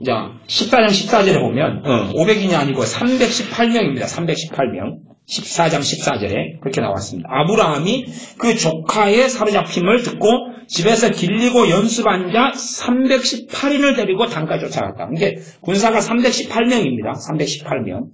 14장 14절에 보면 500인이 아니고 318명입니다. 318명. 14장 14절에 그렇게 나왔습니다. 아브라함이 그 조카의 사로잡힘을 듣고 집에서 길리고 연습한 자 318인을 데리고 단까지 쫓아갔다. 이게 군사가 318명입니다. 318명.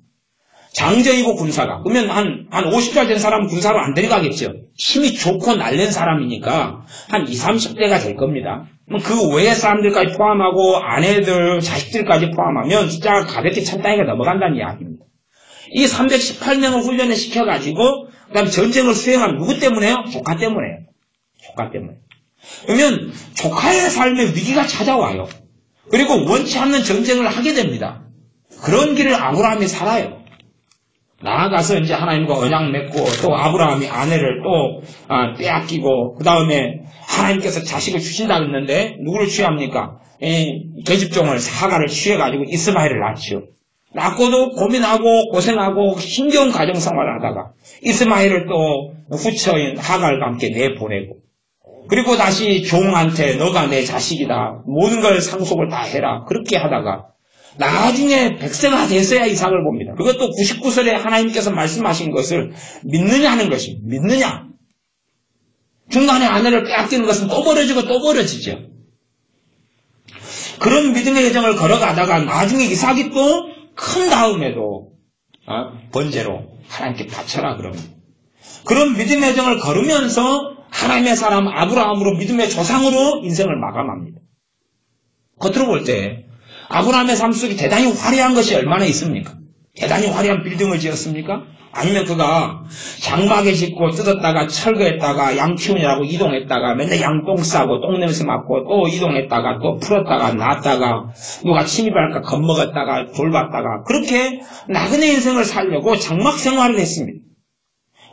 장정이고 군사가. 그러면 한 50살 된 사람은 군사로 안 데려가겠죠. 힘이 좋고 날랜 사람이니까 한 20, 30대가 될 겁니다. 그 외의 사람들까지 포함하고 아내들, 자식들까지 포함하면 숫자가 가볍게 1000단위가 넘어간다는 이야기입니다. 이 318명을 훈련을 시켜가지고 그 다음에 전쟁을 수행한 누구 때문에요? 조카 때문에요. 조카 때문에. 그러면 조카의 삶에 위기가 찾아와요. 그리고 원치 않는 전쟁을 하게 됩니다. 그런 길을 아브라함이 살아요. 나아가서 이제 하나님과 언약 맺고 또 아브라함이 아내를 또 빼앗기고 그 다음에 하나님께서 자식을 주신다 그랬는데 누구를 취합니까? 계집종을 사가를 취해가지고 이스마엘을 낳죠. 낳고도 고민하고 고생하고 힘겨운 가정생활을 하다가 이스마엘을 또 후처인 하갈과 함께 내보내고 그리고 다시 종한테 너가 내 자식이다. 모든 걸 상속을 다 해라. 그렇게 하다가 나중에 백세가 됐어야 이삭을 봅니다. 그것도 99절에 하나님께서 말씀하신 것을 믿느냐 하는 것입니다. 믿느냐. 중간에 아내를 빼앗기는 것은 또 벌어지고 또 벌어지죠. 그런 믿음의 여정을 걸어가다가 나중에 이삭이 또 큰 다음에도 번제로 하나님께 바쳐라 그럽니다. 그런 믿음의 여정을 걸으면서 하나님의 사람 아브라함으로 믿음의 조상으로 인생을 마감합니다. 겉으로 볼 때 아브라함의 삶 속에 대단히 화려한 것이 얼마나 있습니까? 대단히 화려한 빌딩을 지었습니까? 아니면 그가 장막에 짓고 뜯었다가 철거했다가 양 키우느라고 이동했다가 맨날 양똥 싸고 똥냄새 맡고 또 이동했다가 또 풀었다가 놨다가 누가 침입할까 겁먹었다가 돌봤다가 그렇게 나그네 인생을 살려고 장막 생활을 했습니다.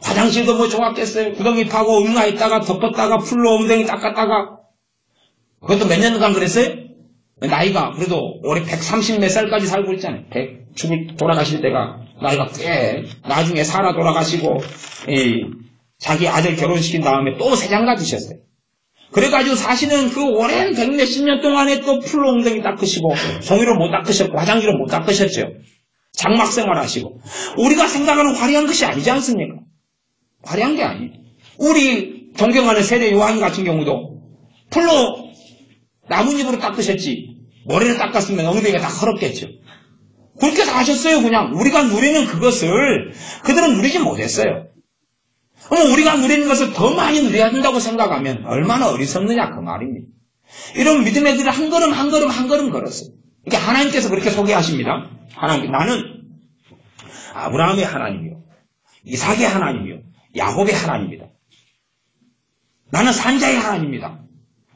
화장실도 뭐 좋았겠어요. 구덩이 파고 응가했다가 덮었다가 풀로 엉덩이 닦았다가 그것도 몇 년간 그랬어요? 나이가 그래도 올해 130 몇 살까지 살고 있잖아요. 돌아가실 때가 나이가 꽤 나중에 살아 돌아가시고 자기 아들 결혼시킨 다음에 또 세 장가 드셨어요. 그래가지고 사실은 그 오랜 100몇십 년 동안에 또 풀로 엉덩이 닦으시고 종이로 못 닦으셨고 화장지로 못 닦으셨죠. 장막 생활하시고 우리가 생각하는 화려한 것이 아니지 않습니까? 화려한 게 아니에요. 우리 존경하는 세례 요한 같은 경우도 풀로 나뭇잎으로 닦으셨지 머리를 닦았으면 엉덩이가 다 헐었겠죠. 그렇게 다 하셨어요. 그냥 우리가 누리는 그것을 그들은 누리지 못했어요. 그럼 우리가 누리는 것을 더 많이 누려야 된다고 생각하면 얼마나 어리석느냐 그 말입니다. 이런 믿음의 길을 한 걸음 한 걸음 한 걸음 걸었어요. 이게 하나님께서 그렇게 소개하십니다. 하나님, 나는 아브라함의 하나님이요 이삭의 하나님이요 야곱의 하나님이다. 나는 산자의 하나님입니다.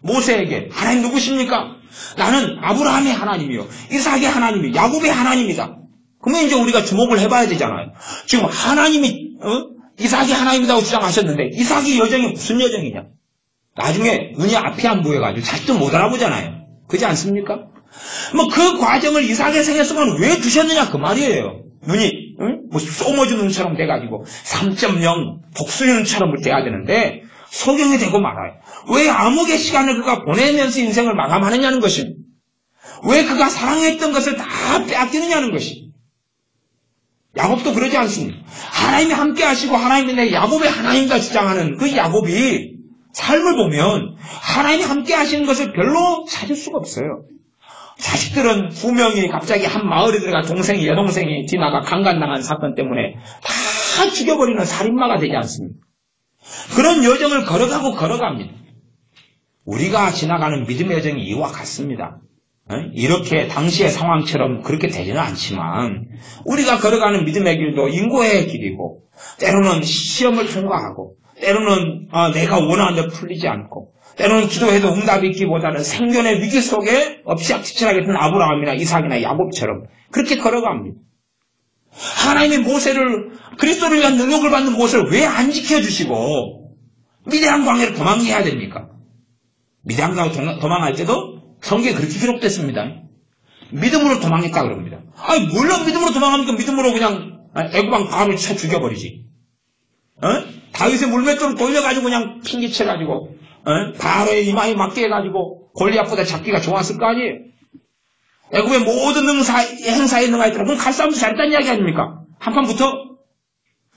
모세에게 하나님 누구십니까? 나는 아브라함의 하나님이요 이삭의 하나님이요 야곱의 하나님이다. 그러면 이제 우리가 주목을 해봐야 되잖아요. 지금 하나님이 이삭이 하나님이라고 주장하셨는데 이삭이 여정이 무슨 여정이냐? 나중에 눈이 앞이 안 보여가지고 자식도 못 알아보잖아요. 그렇지 않습니까? 뭐 그 과정을 이삭의 생애 동안 왜 두셨느냐 그 말이에요. 눈이 뭐 소머지 눈처럼 돼가지고 3.0 복수의 눈처럼 돼야 되는데 소경이 되고 말아요. 왜 암흑의 시간을 그가 보내면서 인생을 마감하느냐는 것입니다. 왜 그가 사랑했던 것을 다 빼앗기느냐는 것입니다. 야곱도 그러지 않습니다. 하나님이 함께 하시고 하나님이 내 야곱의 하나님이다 주장하는 그 야곱이 삶을 보면 하나님이 함께 하시는 것을 별로 찾을 수가 없어요. 자식들은 2명이 갑자기 한 마을에 들어가 동생이 여동생이 디나가 강간당한 사건 때문에 다 죽여버리는 살인마가 되지 않습니까? 그런 여정을 걸어갑니다. 우리가 지나가는 믿음의 여정이 이와 같습니다. 이렇게 당시의 상황처럼 그렇게 되지는 않지만 우리가 걸어가는 믿음의 길도 인고의 길이고 때로는 시험을 통과하고 때로는 내가 원하는 데 풀리지 않고 때로는 기도해도 응답이 있기보다는 생존의 위기 속에 엎치락뒤치락에 든 아브라함이나 이삭이나 야곱처럼 그렇게 걸어갑니다. 하나님의 모세를 그리스도를 위한 능력을 받는 모세를 왜 안 지켜주시고 미디안 광야를 도망해야 됩니까? 미디안 광야로 도망할 때도 성경에 그렇게 기록됐습니다. 믿음으로 도망했다 그럽니다. 아니 물론 믿음으로 도망하니까 믿음으로 그냥 애굽왕 바로를 쳐 죽여버리지. 다윗의 물맷돌을 돌려가지고 그냥 핑계쳐가지고 바로의 이마에 맞게 해가지고 골리앗보다 잡기가 좋았을 거 아니에요. 애굽의 모든 행사에 능하였더라. 그럼 칼싸움도 잘했다는 이야기 아닙니까? 한판 붙어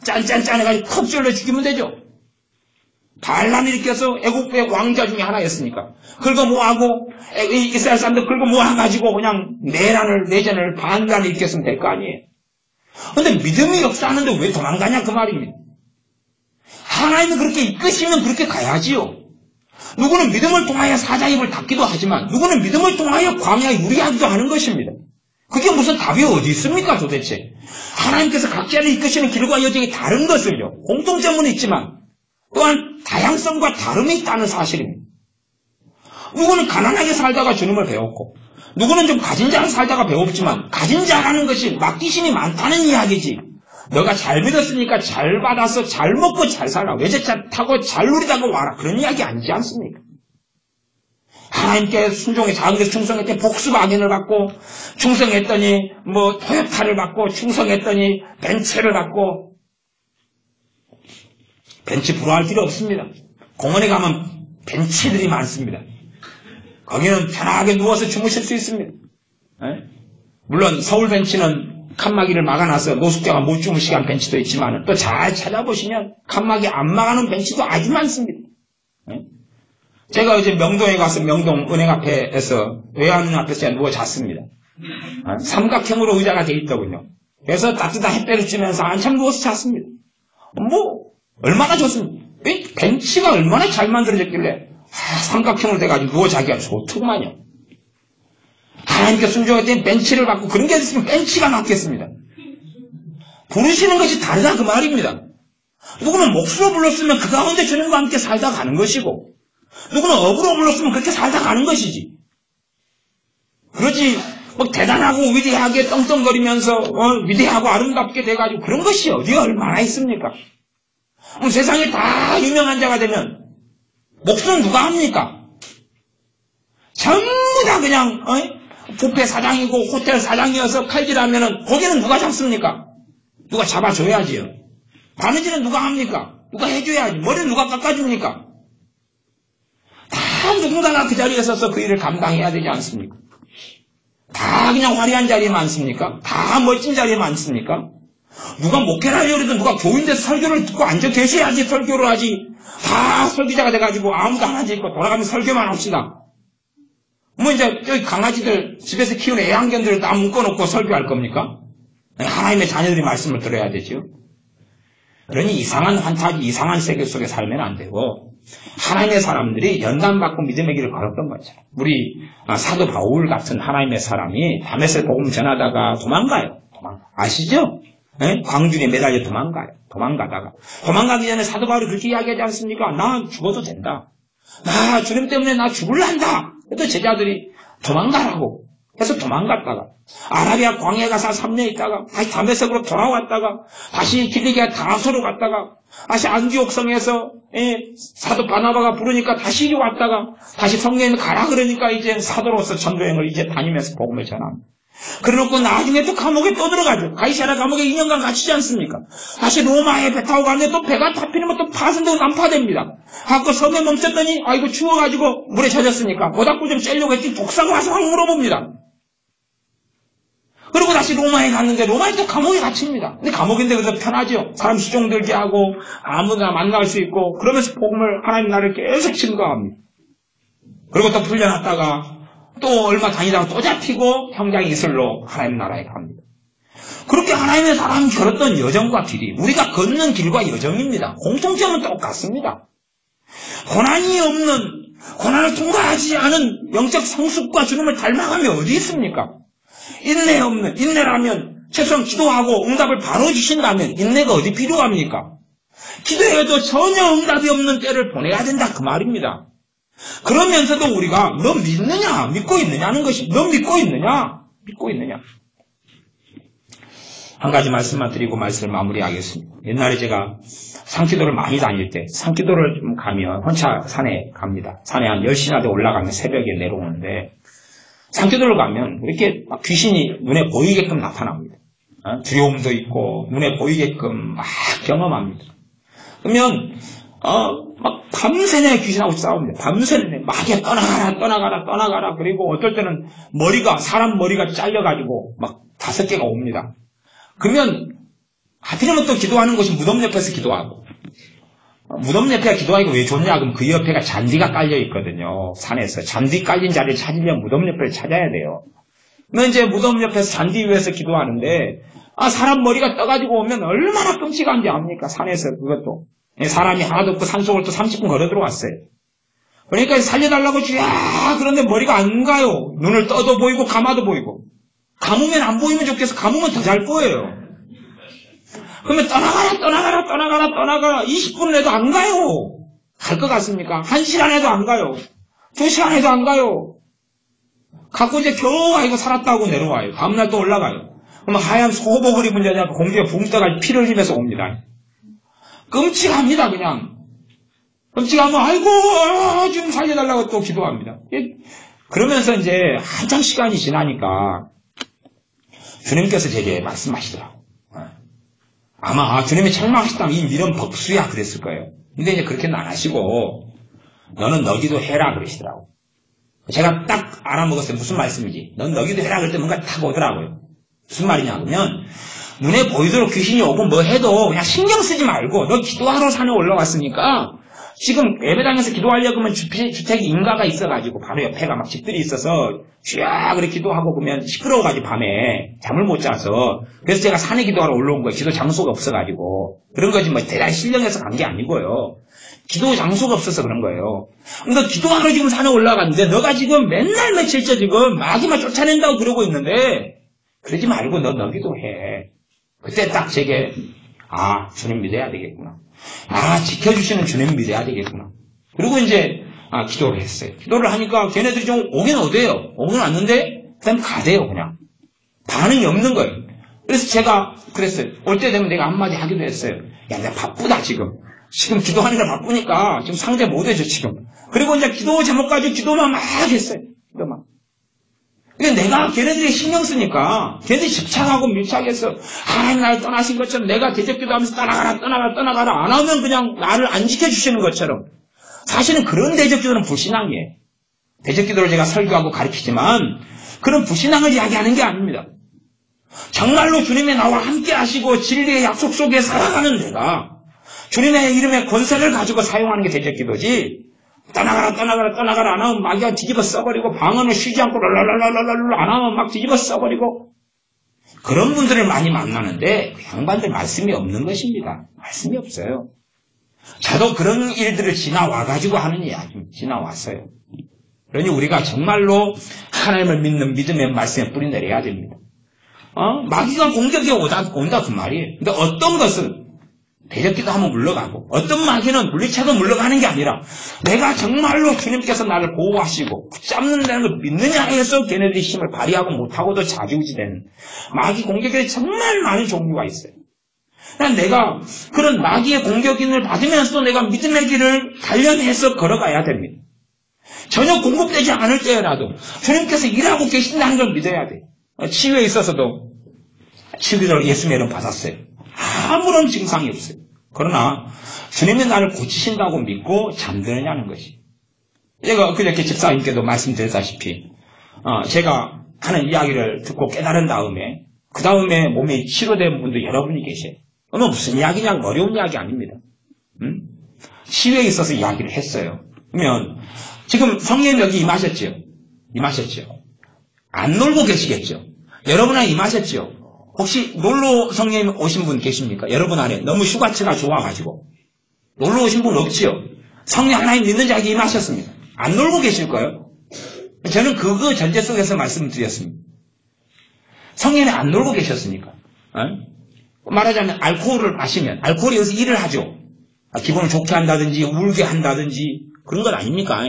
짠짠짠 해가지고 콕 찔러 죽이면 되죠. 반란을 일으켜서 애국의 왕자 중에 하나였으니까 긁어 모아고 이스라엘 사람들 긁어 모아가지고 그냥 내전을 반란을 일으켰으면 될 거 아니에요. 그런데 믿음이 역사하는데 왜 도망가냐 그 말입니다. 하나님이 그렇게 이끄시면 그렇게 가야지요. 누구는 믿음을 통하여 사자 입을 닫기도 하지만 누구는 믿음을 통하여 광야에 유리하기도 하는 것입니다. 그게 무슨 답이 어디 있습니까 도대체. 하나님께서 각자를 이끄시는 길과 여정이 다른 것을요. 공통점은 있지만 또한 다양성과 다름이 있다는 사실입니다. 누구는 가난하게 살다가 주님을 배웠고 누구는 좀 가진 자로 살다가 배웠지만 가진 자라는 것이 맡기심이 많다는 이야기지. 너가 잘 믿었으니까 잘 받아서 잘 먹고 잘 살아. 외제차 타고 잘 누리다가 와라. 그런 이야기 아니지 않습니까? 하나님께 순종해 작은 것에 충성했더니 복수박인을 받고, 충성했더니 토요타를 받고, 충성했더니 벤츠를 받고. 벤츠 부러워할 필요 없습니다. 공원에 가면 벤츠들이 많습니다. 거기는 편하게 누워서 주무실 수 있습니다. 물론 서울 벤츠는 칸막이를 막아놔서 노숙자가 못 주무시게 벤치도 있지만 또 잘 찾아보시면 칸막이 안 막아놓은 벤치도 아주 많습니다. 제가 어제 명동에 가서 명동 은행 앞에서 외환은행 앞에서 제가 누워 잤습니다. 삼각형으로 의자가 돼 있더군요. 그래서 따뜻한 햇볕을 쬐면서 한참 누워서 잤습니다. 얼마나 좋습니까? 벤치가 얼마나 잘 만들어졌길래 삼각형으로 돼가지고 누워 자기가 좋더구만요. 하나님께 순종할 때 벤치를 받고 그런 게 있으면 벤치가 낫겠습니다. 부르시는 것이 다르다 그 말입니다. 누구는 몫으로 불렀으면 그 가운데 주님과 함께 살다 가는 것이고, 누구는 업으로 불렀으면 그렇게 살다 가는 것이지. 그러지 대단하고 위대하게 떵떵거리면서 위대하고 아름답게 돼가지고 그런 것이 어디에 얼마나 있습니까? 세상에 다 유명한 자가 되면 몫은 누가 합니까? 전부 다 그냥 뷔페 사장이고 호텔 사장이어서 칼질하면은 고기는 누가 잡습니까? 누가 잡아줘야지요. 바느질은 누가 합니까? 누가 해줘야지. 머리는 누가 깎아줍니까? 다 누군가가 그 자리에 서서 그 일을 감당해야 되지 않습니까? 다 그냥 화려한 자리에 많습니까? 다 멋진 자리에 많습니까? 누가 목회를 하려고 해도 누가 교인돼서 설교를 듣고 앉아 계셔야지 설교를 하지. 다 설교자가 돼가지고 아무도 안 앉아있고 돌아가면서 설교만 합시다. 이제 여기 강아지들 집에서 키우는 애완견들을 다 묶어놓고 설교할 겁니까? 하나님의 자녀들이 말씀을 들어야 되죠. 그러니 이상한 환타지, 이상한 세계 속에 살면 안 되고 하나님의 사람들이 연단받고 믿음의 길을 걸었던 거죠. 우리 사도 바울 같은 하나님의 사람이 다메섹 복음 전하다가 도망가요. 아시죠? 광주리에 매달려 도망가요. 도망가기 전에 사도 바울이 그렇게 이야기하지 않습니까? 나 죽어도 된다. 나 주님 때문에 나 죽을란다. 그래도 제자들이 도망가라고 해서 도망갔다가 아라비아 광야에 가서 3년 있다가 다시 다메섹으로 돌아왔다가 다시 길리기아 다소로 갔다가 다시 안디옥성에서 사도 바나바가 부르니까 다시 이리 왔다가 다시 성령이 가라 그러니까 이제 사도로서 전도행을 이제 다니면서 복음을 전합니다. 그래놓고 나중에 또 감옥에 또 들어가죠. 가이사랴 감옥에 2년간 갇히지 않습니까? 다시 로마에 배 타고 가는데 또 배가 타피면 또 파손되고 난파됩니다. 갖고 섬에 멈췄더니 아이고 추워가지고 물에 젖었으니까 모닥불 좀 쬐려고 했더니 독사가 와서 확 물어봅니다. 그리고 다시 로마에 갔는데 로마에 또 감옥에 갇힙니다. 근데 감옥인데 그래서 편하죠. 사람 수종 들게 하고 아무나 만날 수 있고 그러면서 복음을 하나님 나라를 계속 증거합니다. 그리고 또 풀려났다가 또 얼마 다니다가 또 잡히고 형장 이슬로 하나님 나라에 갑니다. 그렇게 하나님의 사람이 걸었던 여정과 길이 우리가 걷는 길과 여정입니다. 공통점은 똑같습니다. 고난이 없는, 고난을 통과하지 않은 영적 성숙과 주님을 닮아가면 어디 있습니까? 인내 없는, 인내라면 최소한 기도하고 응답을 바로 주신다면 인내가 어디 필요합니까? 기도해도 전혀 응답이 없는 때를 보내야 된다 그 말입니다. 그러면서도 우리가 너 믿느냐 믿고 있느냐는 것이 너 믿고 있느냐 한 가지 말씀만 드리고 말씀을 마무리하겠습니다. 옛날에 제가 산기도를 많이 다닐 때 산기도를 좀 가면 혼자 산에 갑니다. 산에 한 10시나 돼 올라가면 새벽에 내려오는데 산기도를 가면 이렇게 막 귀신이 눈에 보이게끔 나타납니다. 두려움도 있고 눈에 보이게끔 막 경험합니다. 그러면 막 밤새내 귀신하고 싸웁니다. 밤새내 막 떠나가라. 그리고 어떨 때는 사람 머리가 잘려가지고 막 5개가 옵니다. 그러면 하필이면 또 기도하는 곳이 무덤 옆에서 기도하고 무덤 옆에가 기도하기가 왜 좋냐? 그럼 그 옆에가 잔디가 깔려 있거든요. 산에서 잔디 깔린 자리를 찾으려면 무덤 옆을 찾아야 돼요. 그러면 이제 무덤 옆에서 잔디 위에서 기도하는데 사람 머리가 떠가지고 오면 얼마나 끔찍한지 압니까? 산에서 그것도 사람이 하나도 없고 산속을 또 30분 걸어 들어왔어요. 그러니까 살려달라고 쥐야 그런데 머리가 안 가요. 눈을 떠도 보이고 감아도 보이고 감으면 안 보이면 좋겠어. 감으면 더 잘 보여요. 그러면 떠나가라 20분 해도 안 가요. 갈 것 같습니까? 1시간 해도 안 가요. 2시간 해도 안 가요. 갖고 이제 겨우 이거 살았다고 내려와요. 다음날 또 올라가요. 그러면 하얀 소복을 입은 여자가 공중에 붕 떠가지고 피를 흘리면서 옵니다. 끔찍합니다 그냥. 그럼 지가 뭐, 아이고, 좀 살려달라고 또 기도합니다. 그러면서 이제 한참 시간이 지나니까 주님께서 제게 말씀하시더라고요. 아마 주님이 책망하셨다면 이 믿음 복수야 그랬을 거예요. 근데 이제 그렇게는 안 하시고 너는 너기도 해라 그러시더라고요. 제가 딱 알아먹었어요. 무슨 말씀인지. 넌 너기도 해라 그럴 때 뭔가 탁 오더라고요. 무슨 말이냐 그러면 눈에 보이도록 귀신이 오고 뭐 해도 그냥 신경 쓰지 말고 너 기도하러 산에 올라왔으니까 지금 예배당에서 기도하려고 하면 주택에 인가가 있어가지고 바로 옆에가 막 집들이 있어서 쥐야 그래 기도하고 그러면 시끄러워가지고 밤에 잠을 못 자서 그래서 제가 산에 기도하러 올라온 거예요. 기도 장소가 없어가지고 그런 거지 뭐 대단히 신령해서 간 게 아니고요. 기도 장소가 없어서 그런 거예요. 그러니까 기도하러 지금 산에 올라갔는데 너가 지금 맨날 며칠째 지금 마귀만 쫓아낸다고 그러고 있는데 그러지 말고 너 기도해. 그때 딱 제게 주님 믿어야 되겠구나. 지켜주시는 주님 믿어야 되겠구나. 그리고 이제 기도를 했어요. 기도를 하니까 걔네들이 좀 오긴 오대요. 오긴 왔는데 그다음 가대요 그냥. 반응이 없는 거예요. 그래서 제가 그랬어요. 올 때 되면 내가 한마디 하기도 했어요. 야 내가 바쁘다 지금 기도하느라 바쁘니까 지금 상대 못해줘 지금. 그리고 이제 기도 제목 가지고 기도만 막 했어요. 기도만. 그러니까 내가 걔네들이 신경 쓰니까 걔네들이 집착하고 밀착해서 하나님 나를 떠나신 것처럼 내가 대적기도하면서 떠나가라 안 하면 그냥 나를 안 지켜주시는 것처럼. 사실은 그런 대적기도는 불신앙이에요. 대적기도를 제가 설교하고 가르치지만 그런 불신앙을 이야기하는 게 아닙니다. 정말로 주님이 나와 함께 하시고 진리의 약속 속에 살아가는 내가 주님의 이름의 권세를 가지고 사용하는 게 대적기도지. 떠나가라 안 하면 마귀가 뒤집어 써버리고 방언을 쉬지 않고 랄랄랄랄랄 안 하면 막 뒤집어 써버리고 그런 분들을 많이 만나는데 그 양반들 말씀이 없는 것입니다. 말씀이 없어요. 저도 그런 일들을 지나와가지고 하는 이야기 지나왔어요. 그러니 우리가 정말로 하나님을 믿는 믿음의 말씀에 뿌리 내려야 됩니다. 마귀가 공격에 온다 그 말이에요. 근데 어떤 것은 대적기도 하면 물러가고 어떤 마귀는 물리쳐도 물러가는 게 아니라 내가 정말로 주님께서 나를 보호하시고 붙잡는다는 걸 믿느냐 해서 걔네들이 힘을 발휘하고 못하고도 좌지우지되는 마귀 공격에 정말 많은 종류가 있어요. 내가 그런 마귀의 공격인을 받으면서도 내가 믿음의 길을 단련해서 걸어가야 됩니다. 전혀 공급되지 않을 때라도 주님께서 일하고 계신다는 걸 믿어야 돼요. 치유에 있어서도 치유기도를 예수님의 이름 받았어요. 아무런 증상이 없어요. 그러나 주님이 나를 고치신다고 믿고 잠드느냐는 것이. 제가 그렇게 집사님께도 말씀드렸다시피 제가 하는 이야기를 듣고 깨달은 다음에 그 다음에 몸이 치료된 분도 여러분이 계세요. 무슨 이야기냐고 어려운 이야기 아닙니다. 치유에 있어서 이야기를 했어요. 그러면 지금 성령님 여기 임하셨죠? 안 놀고 계시겠죠? 여러분 안에 임하셨죠? 혹시 놀러 성령님 오신 분 계십니까? 여러분 안에 너무 휴가처가 좋아가지고 놀러 오신 분 없지요? 성령 하나님 믿는 자에게 임하셨습니다. 안 놀고 계실 거예요? 저는 그거 전제 속에서 말씀드렸습니다. 성령이 안 놀고 계셨으니까. 말하자면 알코올을 마시면 알코올이 여기서 일을 하죠. 기분을 좋게 한다든지 울게 한다든지 그런 건 아닙니까?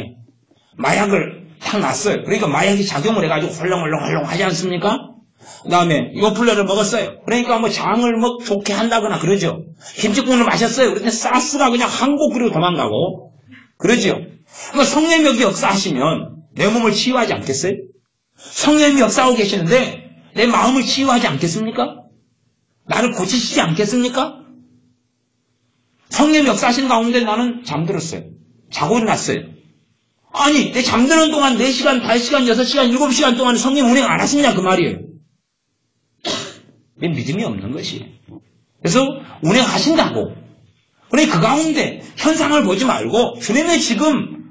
마약을 탁 놨어요. 그러니까 마약이 작용을 해가지고 헐렁헐렁 하지 않습니까? 그 다음에 요플레를 먹었어요. 그러니까 뭐 장을 뭐 좋게 한다거나 그러죠. 김치국을 마셨어요. 그런데 사스가 그냥 한 곡 그리고 도망가고 그러죠. 그러니까 성령이 여기 역사하시면 내 몸을 치유하지 않겠어요? 성령이 역사하고 계시는데 내 마음을 치유하지 않겠습니까? 나를 고치시지 않겠습니까? 성령이 역사하시는 가운데 나는 잠들었어요. 자고 일어났어요. 아니 내 잠드는 동안 4시간, 5시간, 6시간, 7시간 동안 성령 운행 안 하시냐 그 말이에요. 내 믿음이 없는 것이에요. 그래서 운행하신다고. 그러니 그 가운데 현상을 보지 말고 주님이 지금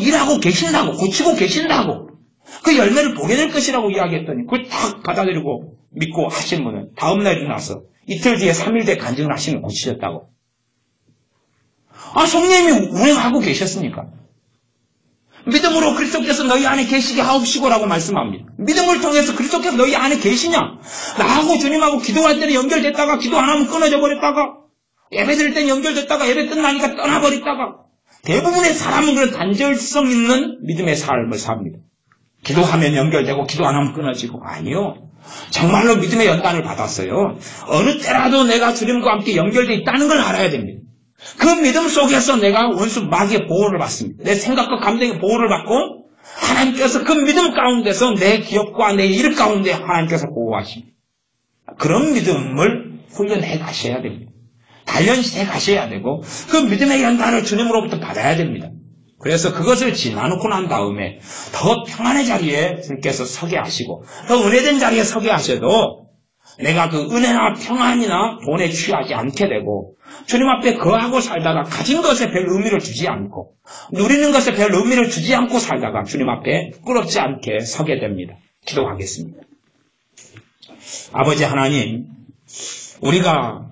일하고 계신다고, 고치고 계신다고, 그 열매를 보게 될 것이라고 이야기했더니 그걸 딱 받아들이고 믿고 하신 분은 다음날 일어나서 이틀 뒤에 3일 뒤에 간증을 하시면 고치셨다고. 성령님이 운행하고 계셨으니까. 믿음으로 그리스도께서 너희 안에 계시게 하옵시고라고 말씀합니다. 믿음을 통해서 그리스도께서 너희 안에 계시냐? 나하고 주님하고 기도할 때는 연결됐다가 기도 안 하면 끊어져 버렸다가 예배 드릴 때는 연결됐다가 예배 끝나니까 떠나버렸다가 대부분의 사람은 그런 단절성 있는 믿음의 삶을 삽니다. 기도하면 연결되고 기도 안 하면 끊어지고. 아니요. 정말로 믿음의 연단을 받았어요. 어느 때라도 내가 주님과 함께 연결되어 있다는 걸 알아야 됩니다. 그 믿음 속에서 내가 원수 마귀의 보호를 받습니다. 내 생각과 감정의 보호를 받고 하나님께서 그 믿음 가운데서 내 기업과 내 일 가운데 하나님께서 보호하십니다. 그런 믿음을 훈련해 가셔야 됩니다. 단련해 가셔야 되고 그 믿음의 연단을 주님으로부터 받아야 됩니다. 그래서 그것을 지나놓고 난 다음에 더 평안의 자리에 주님께서 서게 하시고 더 은혜된 자리에 서게 하셔도 내가 그 은혜나 평안이나 돈에 취하지 않게 되고 주님 앞에 거하고 살다가 가진 것에 별 의미를 주지 않고 누리는 것에 별 의미를 주지 않고 살다가 주님 앞에 부끄럽지 않게 서게 됩니다. 기도하겠습니다. 아버지 하나님, 우리가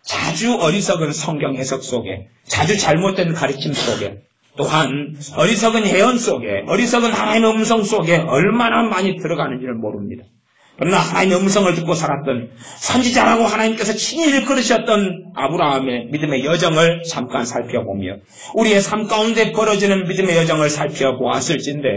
자주 어리석은 성경 해석 속에, 자주 잘못된 가르침 속에, 또한 어리석은 예언 속에, 어리석은 하나님의 음성 속에 얼마나 많이 들어가는지를 모릅니다. 그러나 하나님의 음성을 듣고 살았던 선지자라고 하나님께서 친히 일컬으셨던 아브라함의 믿음의 여정을 잠깐 살펴보며 우리의 삶 가운데 벌어지는 믿음의 여정을 살펴보았을진데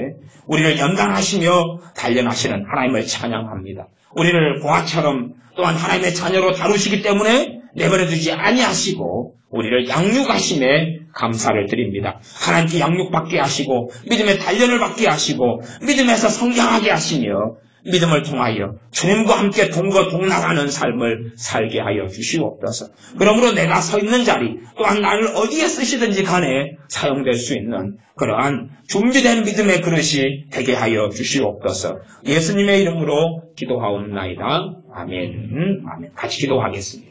우리를 연단하시며 단련하시는 하나님을 찬양합니다. 우리를 보아처럼 또한 하나님의 자녀로 다루시기 때문에 내버려두지 아니하시고 우리를 양육하심에 감사를 드립니다. 하나님께 양육받게 하시고 믿음의 단련을 받게 하시고 믿음에서 성장하게 하시며 믿음을 통하여 주님과 함께 동거동락하는 삶을 살게 하여 주시옵소서. 그러므로 내가 서 있는 자리 또한 나를 어디에 쓰시든지 간에 사용될 수 있는 그러한 준비된 믿음의 그릇이 되게 하여 주시옵소서. 예수님의 이름으로 기도하옵나이다. 아멘. 아멘. 같이 기도하겠습니다.